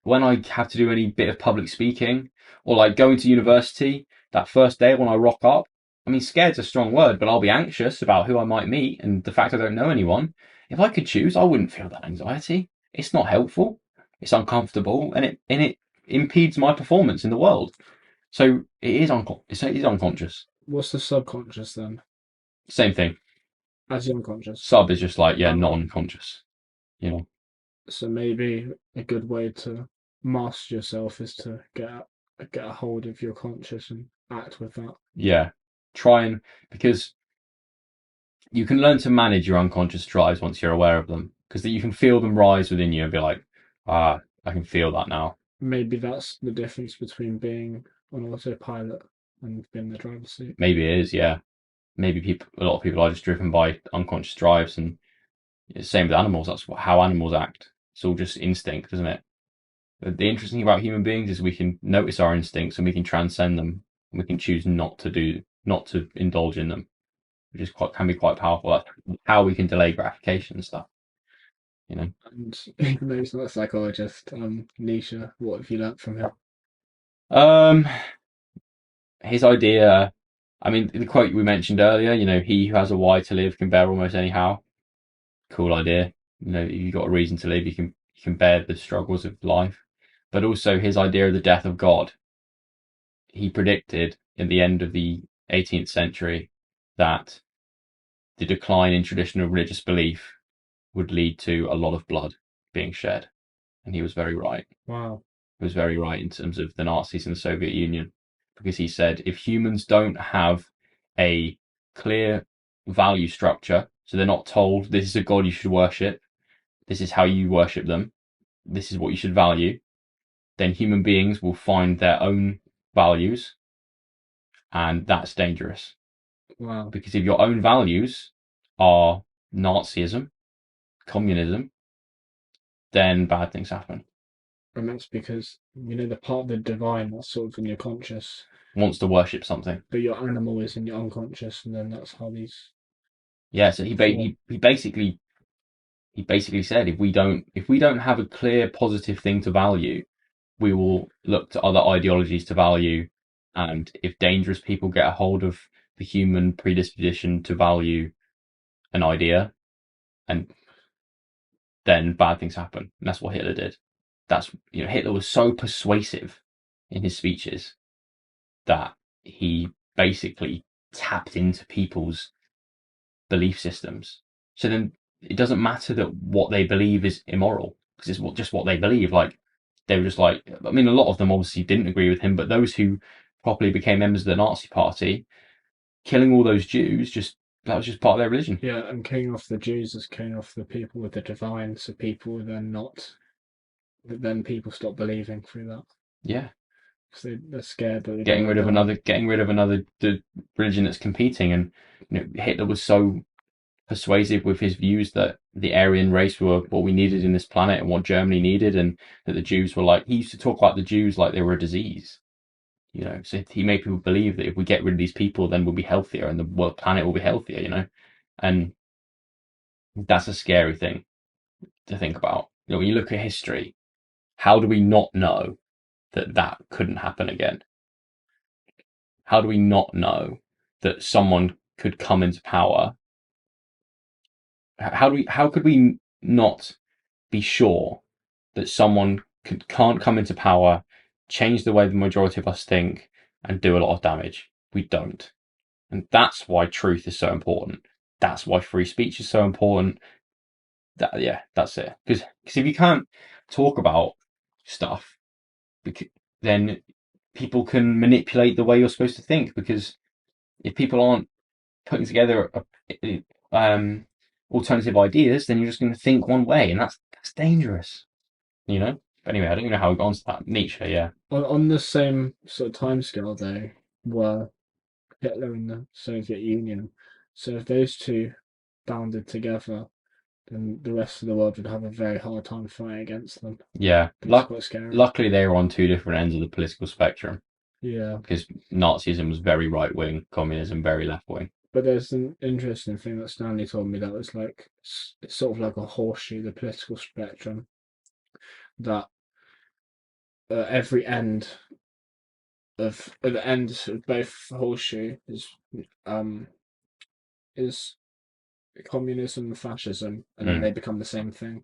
when I have to do any bit of public speaking or like going to university, that first day when I rock up, I mean, scared's a strong word, but I'll be anxious about who I might meet and the fact I don't know anyone. If I could choose, I wouldn't feel that anxiety. It's not helpful. It's uncomfortable, and it impedes my performance in the world. So it is unconscious. What's the subconscious then? Same thing. As the unconscious. Sub is just like, yeah, not unconscious. You know. So maybe a good way to master yourself is to get a hold of your conscious and act with that. Yeah. Because you can learn to manage your unconscious drives once you're aware of them. Because you can feel them rise within you and be like, I can feel that now. Maybe that's the difference between being on autopilot and being in the driver's seat. Maybe it is, yeah. Maybe a lot of people are just driven by unconscious drives, and it's the same with animals. That's how animals act. It's all just instinct, isn't it? The interesting thing about human beings is we can notice our instincts and we can transcend them. And we can choose not to indulge in them, which is can be quite powerful. That's how we can delay gratification and stuff. You know. And even though he's not a psychologist, Nietzsche, what have you learnt from him? His idea. I mean, the quote we mentioned earlier. You know, he who has a why to live can bear almost anyhow. Cool idea. You know, if you've got a reason to live, you can bear the struggles of life. But also his idea of the death of God. He predicted at the end of the 18th century that the decline in traditional religious belief would lead to a lot of blood being shed. And he was very right. Wow. He was very right in terms of the Nazis and the Soviet Union, because he said if humans don't have a clear value structure, so they're not told this is a god you should worship, this is how you worship them, this is what you should value, then human beings will find their own values, and that's dangerous. Wow. Because if your own values are Nazism, communism, then bad things happen. And that's because, the part of the divine that's sort of in your conscious, Wants to worship something. but your animal is in your unconscious, and then that's how these. Yeah, so he basically said if we don't have a clear positive thing to value, we will look to other ideologies to value, and if dangerous people get a hold of the human predisposition to value an idea, and then bad things happen. And that's what Hitler did. Hitler was so persuasive in his speeches that he basically tapped into people's belief systems. So then it doesn't matter that what they believe is immoral, because it's just what they believe. Like, they were just like, I mean, a lot of them obviously didn't agree with him, but those who properly became members of the Nazi party, killing all those Jews, that was just part of their religion. Yeah, and killing off the Jews is killing off the people with the divine, so people then people stop believing through that. Yeah. Because they're scared that getting rid of another the religion that's competing. And Hitler was so persuasive with his views that the Aryan race were what we needed in this planet and what Germany needed, and that the Jews were like, he used to talk about the Jews like they were a disease. So he made people believe that if we get rid of these people, then we'll be healthier and the planet will be healthier, and that's a scary thing to think about. When you look at history, how do we not know that couldn't happen again? How do we not know that someone could come into power? How could we not be sure that someone can't come into power, change the way the majority of us think, and do a lot of damage? We don't. And that's why truth is so important. That's why free speech is so important. That's it. Because if you can't talk about stuff, then people can manipulate the way you're supposed to think. Because if people aren't putting together alternative ideas, then you're just going to think one way, and that's dangerous. But anyway, I don't even know how we got onto that. Nietzsche, yeah. On the same sort of timescale, though, were Hitler and the Soviet Union. So if those two bounded together, then the rest of the world would have a very hard time fighting against them. Yeah. It's quite scary. Luckily, they were on two different ends of the political spectrum. Yeah. Because Nazism was very right wing, communism very left wing. But there's an interesting thing that Stanley told me that was like, it's sort of like a horseshoe, the political spectrum, that every end of the end of both horseshoe is communism and fascism, and then they become the same thing.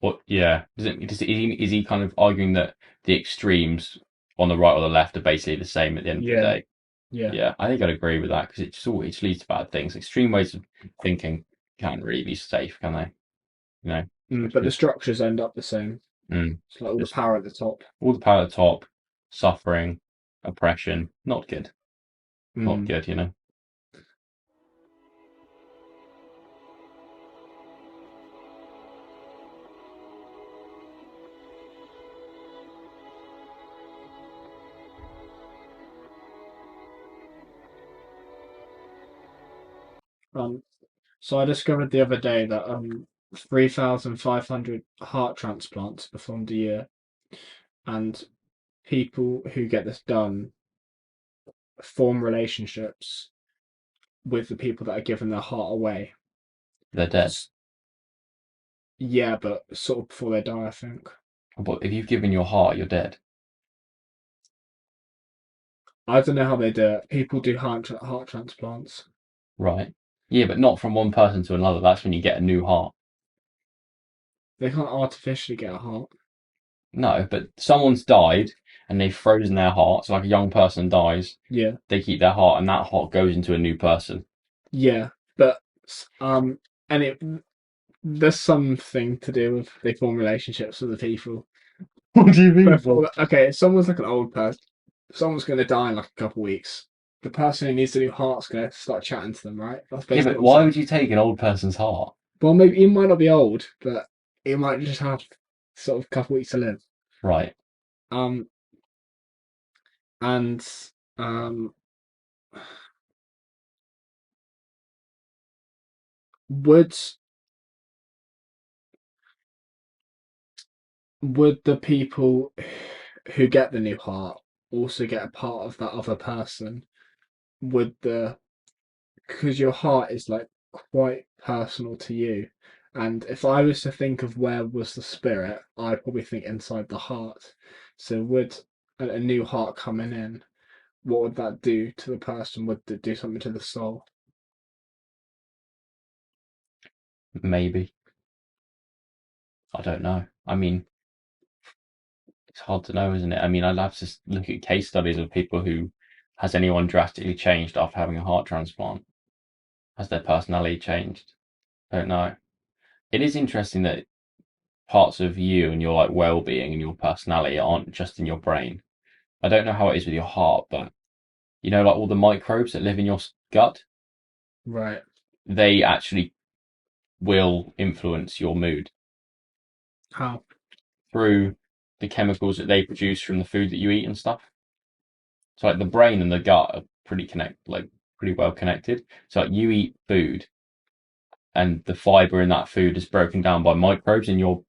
What? Yeah. Is he kind of arguing that the extremes on the right or the left are basically the same at the end of the day? Yeah, I think I'd agree with that, because it just leads to bad things. Extreme ways of thinking can't really be safe, can they? But the structures end up the same. It's like all the power at the top. All the power at the top, suffering, oppression, not good. Not good. So I discovered the other day that 3,500 heart transplants are performed a year, and people who get this done form relationships with the people that are giving their heart away. They're dead. Yeah, but sort of before they die, I think. But if you've given your heart, you're dead. I don't know how they do it. People do heart transplants. Right. Yeah, but not from one person to another. That's when you get a new heart. They can't artificially get a heart. No, but someone's died and they've frozen their heart. So like a young person dies, Yeah. they keep their heart, and that heart goes into a new person. Yeah, but and it there's something to do with they form relationships with the people. What do you mean? Okay, if someone's like an old person, someone's going to die in like a couple of weeks. The person who needs a new heart's going to start chatting to them, right? That's Yeah, basically but what I'm why saying. would you take an old person's heart? Well, maybe he might not be old, but he might just have sort of a couple of weeks to live. Right. Um, and would the people who get the new heart also get a part of that other person? Would the Because your heart is like quite personal to you, and if I was to think of where was the spirit, I'd probably think inside the heart. So would a new heart coming in, what would that do to the person? Would it do something to the soul? Maybe. I don't know. I mean, it's hard to know, isn't it? I mean, I'd have to look at case studies of people who has anyone drastically changed after having a heart transplant? Has their personality changed? I don't know. It is interesting that parts of you and your like well-being and your personality aren't just in your brain. I don't know how it is with your heart, but like all the microbes that live in your gut, Right. they actually will influence your mood How? through the chemicals that they produce from the food that you eat and stuff. So like the brain and the gut are pretty well connected. So like you eat food and the fiber in that food is broken down by microbes in your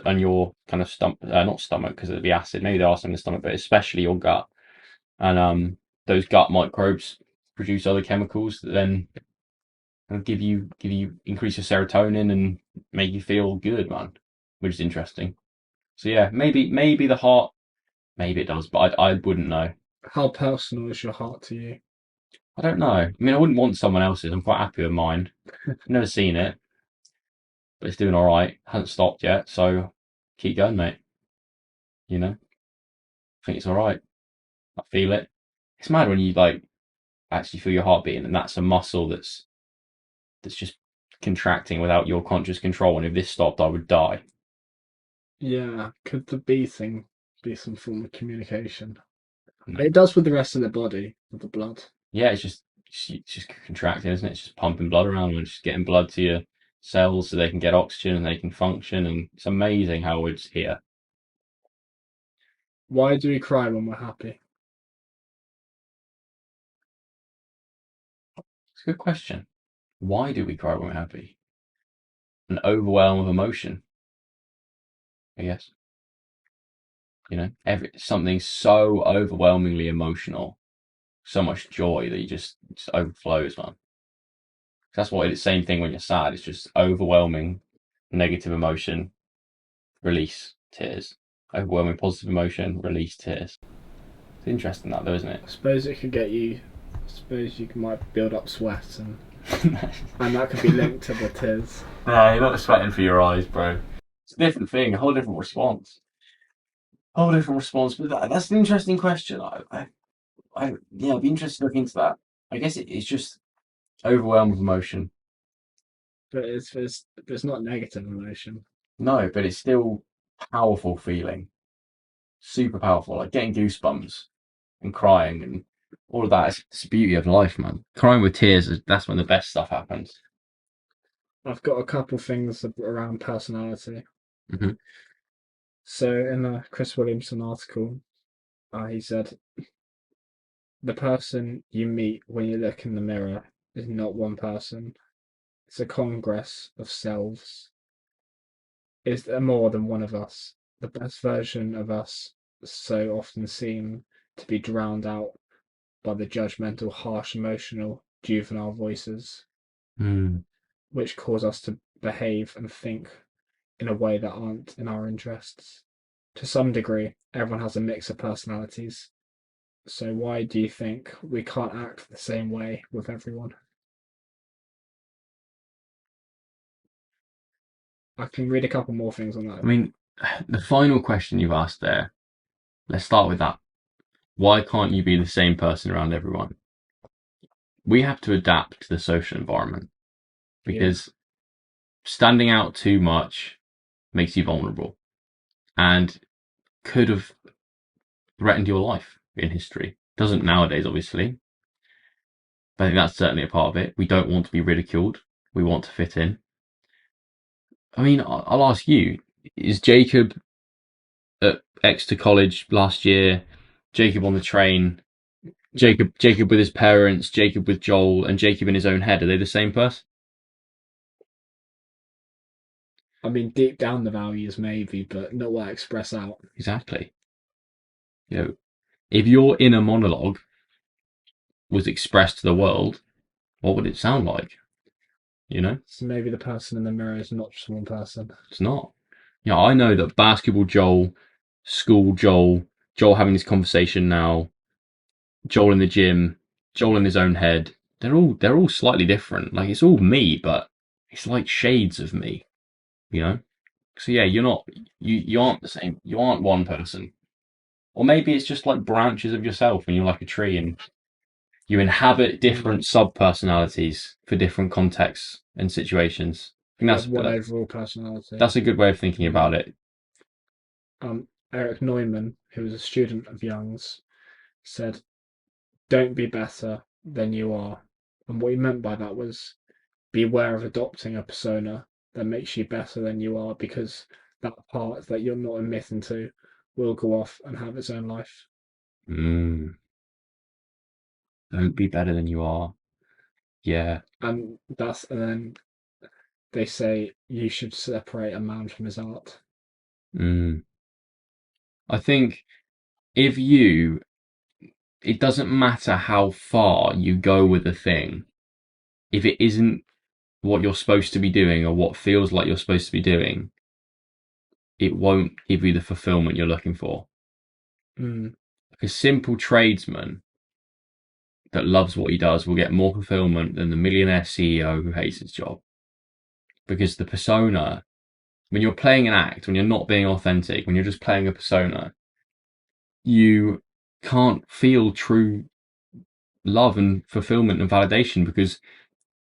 kind of stomach, not stomach because it'd be acid. Maybe there are some in the stomach, but especially your gut. And those gut microbes produce other chemicals that then kind of give you increase your serotonin and make you feel good, man. Which is interesting. So yeah, maybe the heart, maybe it does, but I wouldn't know. How personal is your heart to you? I don't know. I mean, I wouldn't want someone else's. I'm quite happy with mine. Never seen it, but it's doing all right. Hasn't stopped yet, so keep going, mate. I think it's all right. I feel it. It's mad when you like actually feel your heart beating, and that's a muscle that's just contracting without your conscious control. And if this stopped, I would die. Yeah, could the beating be some form of communication? No. It does with the rest of the body, with the blood. Yeah, it's just contracting, isn't it? It's just pumping blood around and just getting blood to your cells so they can get oxygen and they can function. And it's amazing how it's here. Why do we cry when we're happy? It's a good question. Why do we cry when we're happy? An overwhelm of emotion, I guess. Something so overwhelmingly emotional, so much joy that you just overflows, man. That's what it's same thing when you're sad. It's just overwhelming negative emotion, release tears. Overwhelming positive emotion, release tears. It's interesting that though, isn't it? I suppose it could get you. I suppose you might build up sweat, and that could be linked to the tears. No, you're not sweating for your eyes, bro. It's a different thing, a whole different response. But that's an interesting question. Yeah, I'd be interested to look into that. I guess it's just overwhelmed with emotion. But it's not negative emotion. No, but it's still powerful feeling. Super powerful, like getting goosebumps and crying and all of that. It's the beauty of life, man. Crying with tears, that's when the best stuff happens. I've got a couple things around personality. Mhm. So in the Chris Williamson article, he said the person you meet when you look in the mirror is not one person. It's a congress of selves. Is there more than one of us? The best version of us so often seem to be drowned out by the judgmental, harsh, emotional, juvenile voices, Mm. which cause us to behave and think in a way that aren't in our interests. To some degree, everyone has a mix of personalities. So why do you think we can't act the same way with everyone? I can read a couple more things on I that. mean, the final question you've asked there Let's start with that. Why can't you be the same person around everyone? We have to adapt to the social environment because standing out too much makes you vulnerable and could have threatened your life in history. Doesn't nowadays, obviously. But I think that's certainly a part of it. We don't want to be ridiculed. We want to fit in. I mean, I'll ask you, is Jacob at Exeter College last year, Jacob on the train, Jacob with his parents, Jacob with Joel, and Jacob in his own head, are they the same person? I mean, deep down the values maybe, but not what I express out. Exactly. If your inner monologue was expressed to the world, what would it sound like? So maybe the person in the mirror is not just one person. It's not. I know that basketball Joel, school Joel having this conversation now, Joel in the gym, Joel in his own head, they're all slightly different. Like, it's all me, but it's like shades of me, So yeah, you aren't the same. You aren't one person. Or maybe it's just like branches of yourself and you're like a tree and you inhabit different sub-personalities for different contexts and situations. I think that's one overall personality. That's a good way of thinking about it. Eric Neumann, who was a student of Jung's, said, "Don't be better than you are." And what he meant by that was, beware of adopting a persona that makes you better than you are, because that part that you're not admitting to will go off and have its own life. Don't be better than you are. Yeah. And then they say you should separate a man from his art. I think it doesn't matter how far you go with a thing, if it isn't what you're supposed to be doing or what feels like you're supposed to be doing, it won't give you the fulfillment you're looking for. Like a simple tradesman that loves what he does will get more fulfillment than the millionaire CEO who hates his job. Because the persona, when you're playing an act, when you're not being authentic, when you're just playing a persona, you can't feel true love and fulfillment and validation because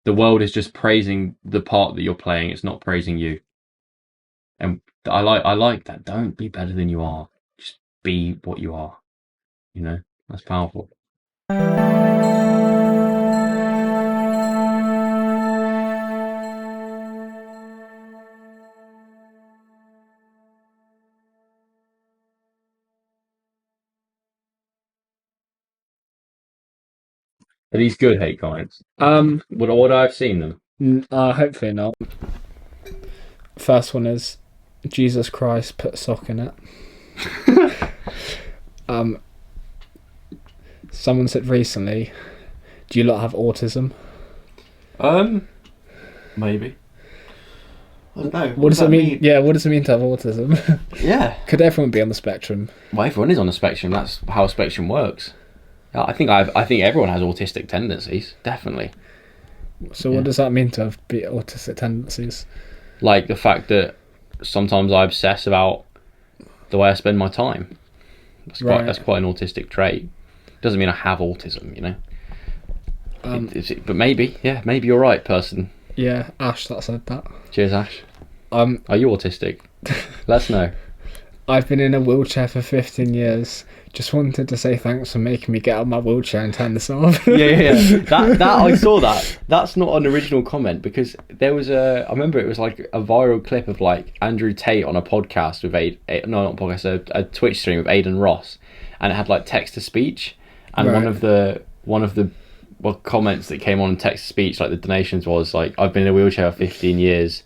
the world is just praising the part that you're playing. It's not praising you. And I like that. Don't be better than you are. Just be what you are. That's powerful. Are these good hate comments? Would I have seen them? Hopefully not. First one is, Jesus Christ, put a sock in it. Someone said recently, do you lot have autism? Maybe. I don't know. What does it mean? Yeah, what does it mean to have autism? Yeah. Could everyone be on the spectrum? Well, everyone is on the spectrum. That's how a spectrum works. I think everyone has autistic tendencies, definitely. So what does that mean to have autistic tendencies? Like the fact that sometimes I obsess about the way I spend my time. That's quite an autistic trait. Doesn't mean I have autism, but maybe you're right, person. Yeah, Ash that said that. Cheers, Ash. Are you autistic? Let us know. I've been in a wheelchair for 15 years. Just wanted to say thanks for making me get out of my wheelchair and turn this off. Yeah. That I saw that. That's not an original comment because there was I remember it was like a viral clip of like Andrew Tate on a podcast with a Twitch stream with Aidan Ross, and it had like text to speech, and one of the comments that came on text to speech, like the donations, was like, I've been in a wheelchair for 15 years.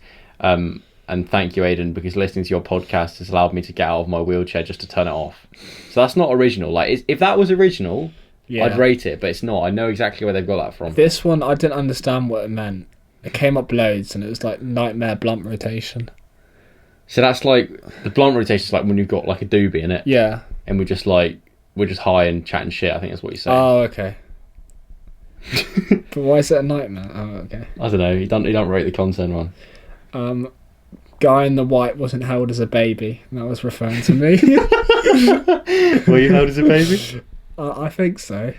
And thank you, Aidan, because listening to your podcast has allowed me to get out of my wheelchair just to turn it off. So that's not original. Like, if that was original, I'd rate it, but it's not. I know exactly where they've got that from. This one, I didn't understand what it meant. It came up loads, and it was like nightmare blunt rotation. So that's like, the blunt rotation is like when you've got like a doobie in it. Yeah. And we're just high and chatting shit, I think that's what you're saying. Oh, okay. But why is it a nightmare? Oh, okay. I don't know. You don't rate the content one. Guy in the white wasn't held as a baby. That was referring to me. Were you held as a baby? I think so.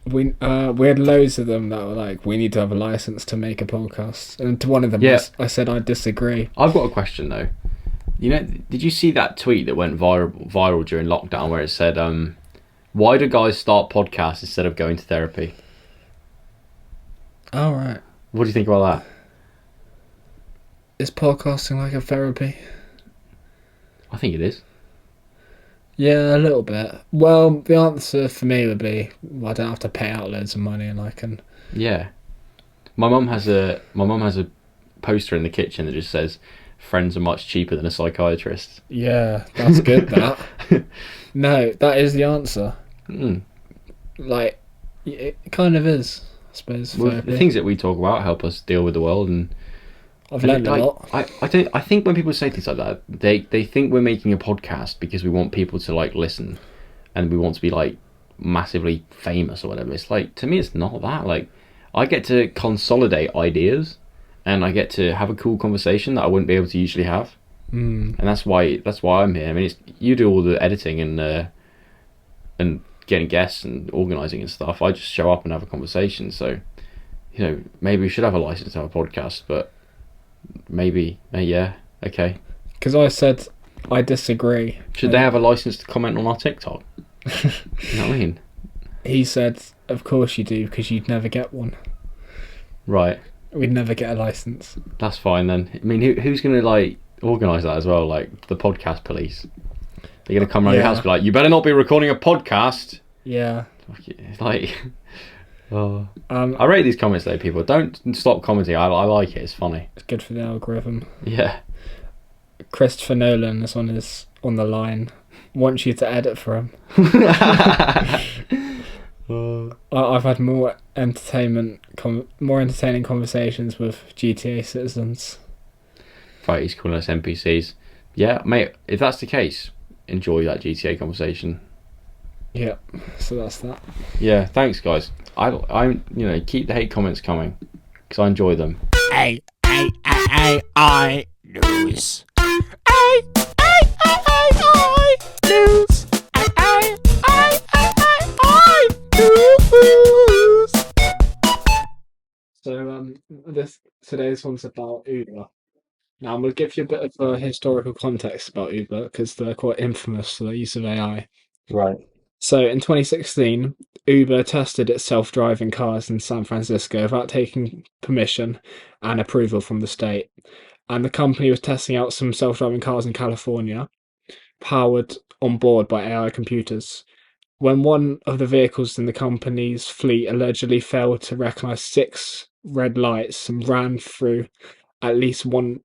We had loads of them that were like, we need to have a license to make a podcast, and to one of them, Yeah. I said I disagree. I've got a question though. You know, did you see that tweet that went viral during lockdown where it said, "Why do guys start podcasts instead of going to therapy?" All right, What do you think about that? is podcasting like a therapy? I think it is. Yeah, a little bit. Well, the answer for me would be, well, I don't have to pay out loads of money, and I can. Yeah. My mum has a poster in the kitchen that just says, "Friends are much cheaper than a psychiatrist." Yeah, that's good. That. No, that is the answer. Mm. Like, it kind of is, I suppose. Well, Therapy. the things that we talk about help us deal with the world, and I've learned a like, lot. I think when people say things like that, they think we're making a podcast because we want people to like listen, and we want to be like massively famous or whatever. It's like, to me, it's not that. Like, I get to consolidate ideas, and I get to have a cool conversation that I wouldn't be able to usually have, and that's why I'm here. I mean, you do all the editing and getting guests and organising and stuff. I just show up and have a conversation. So, you know, maybe we should have a license to have a podcast, but maybe, yeah, okay. Because I said I disagree. Should they have a license to comment on our TikTok? You know what I mean? He said, of course you do, because you'd never get one. Right, We'd never get a license. that's fine then. I mean, who's going to like organise that as well? Like the podcast police? They're going to come around your house and be like, "You better not be recording a podcast." Yeah. Like, oh. I I rate these comments though, people. Don't stop commenting. I like it. It's funny. It's good for the algorithm. Yeah. Christopher Nolan is on the line. Wants you to edit for him. I've had more entertaining conversations with GTA citizens. Right, he's calling us NPCs. Yeah, mate, if that's the case, enjoy that GTA conversation. Yeah, so that's that. Yeah, thanks, guys. I keep the hate comments coming because I enjoy them. I lose. Lose. Lose. So today's one's about Uber. Now I'm going to give you a bit of historical context about Uber because they're quite infamous for the use of AI. Right. So in 2016, Uber tested its self-driving cars in San Francisco without taking permission and approval from the state. And the company was testing out some self-driving cars in California, powered on board by AI computers. When one of the vehicles in the company's fleet allegedly failed to recognize 6 red lights and ran through at least one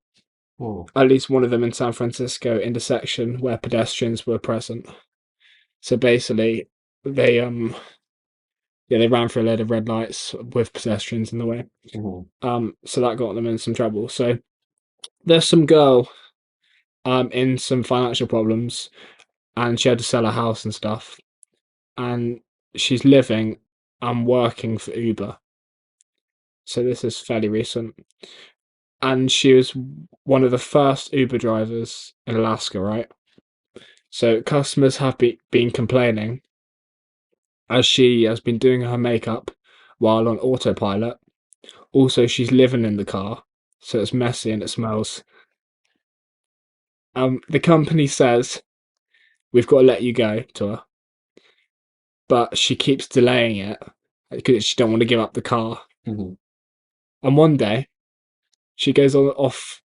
of them in San Francisco intersection where pedestrians were present. So basically, they ran through a load of red lights with pedestrians in the way. So that got them in some trouble. So there's some girl in some financial problems, and she had to sell her house and stuff, and she's living and working for Uber. So this is fairly recent. And she was one of the first Uber drivers in Alaska, right? So customers have been complaining as she has been doing her makeup while on autopilot. Also, she's living in the car, so it's messy and it smells. The company says, "We've got to let you go," to her. But she keeps delaying it because she don't want to give up the car. Mm-hmm. And one day, she goes off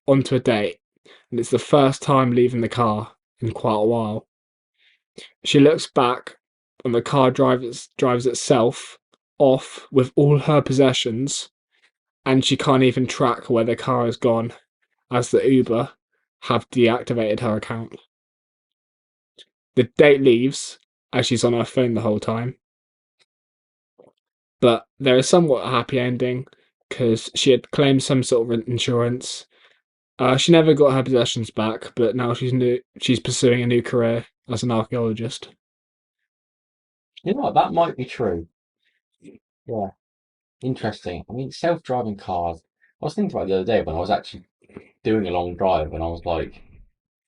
onto a date, and it's the first time leaving the car in quite a while. She looks back, and the car drives itself off with all her possessions, and she can't even track where the car has gone, as the Uber have deactivated her account. The date leaves, as she's on her phone the whole time. But there is somewhat a happy ending, because she had claimed some sort of insurance. She never got her possessions back, but now she's pursuing a new career as an archaeologist. You know what? That might be true. Yeah. Interesting. I mean, self-driving cars. I was thinking about it the other day when I was actually doing a long drive, and I was like,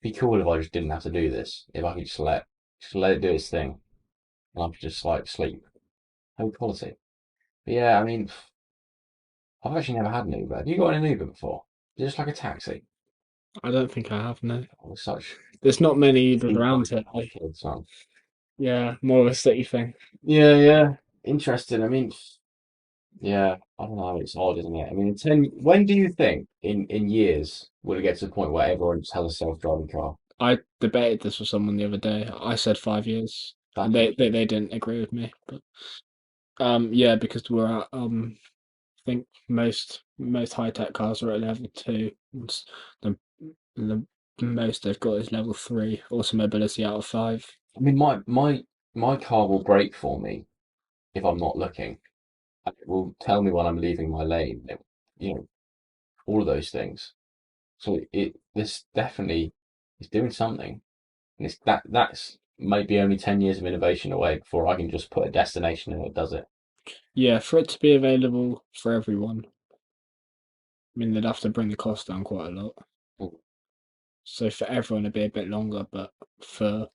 be cool if I just didn't have to do this. If I could just let it do its thing, and I could just like sleep. How quality. But yeah, I mean, I've actually never had an Uber. Have you got an Uber before? Is it just like a taxi? I don't think I have, no. Or such? There's not many Ubers Seems around like here. kids, man. Yeah, more of a city thing. Yeah, yeah. Interesting. I mean, yeah, I don't know. It's odd, isn't it? I mean, when do you think in years will it get to the point where everyone just has a self-driving car? I debated this with someone the other day. I said 5 years, That, and they didn't agree with me. But yeah, because we're at I think most high tech cars are at level 2. The the most they've got is level 3. Also, mobility out of 5. I mean, my car will brake for me if I'm not looking. And it will tell me when I'm leaving my lane. You know, all of those things. So this definitely is doing something. And that's maybe only 10 years of innovation away before I can just put a destination and it does it. Yeah, for it to be available for everyone, I mean they'd have to bring the cost down quite a lot. Mm. So for everyone, it'd be a bit longer, but for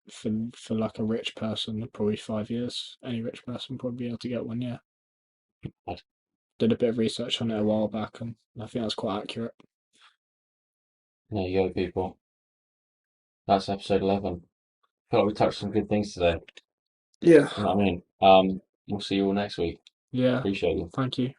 for like a rich person, probably 5 years. Any rich person would probably be able to get one. Yeah, I'd- did a bit of research on it a while back, and I think that's quite accurate. There you go, people. That's episode 11. I feel like we touched some good things today. Yeah. You know what I mean? We'll see you all next week. Yeah. Appreciate you. Thank you.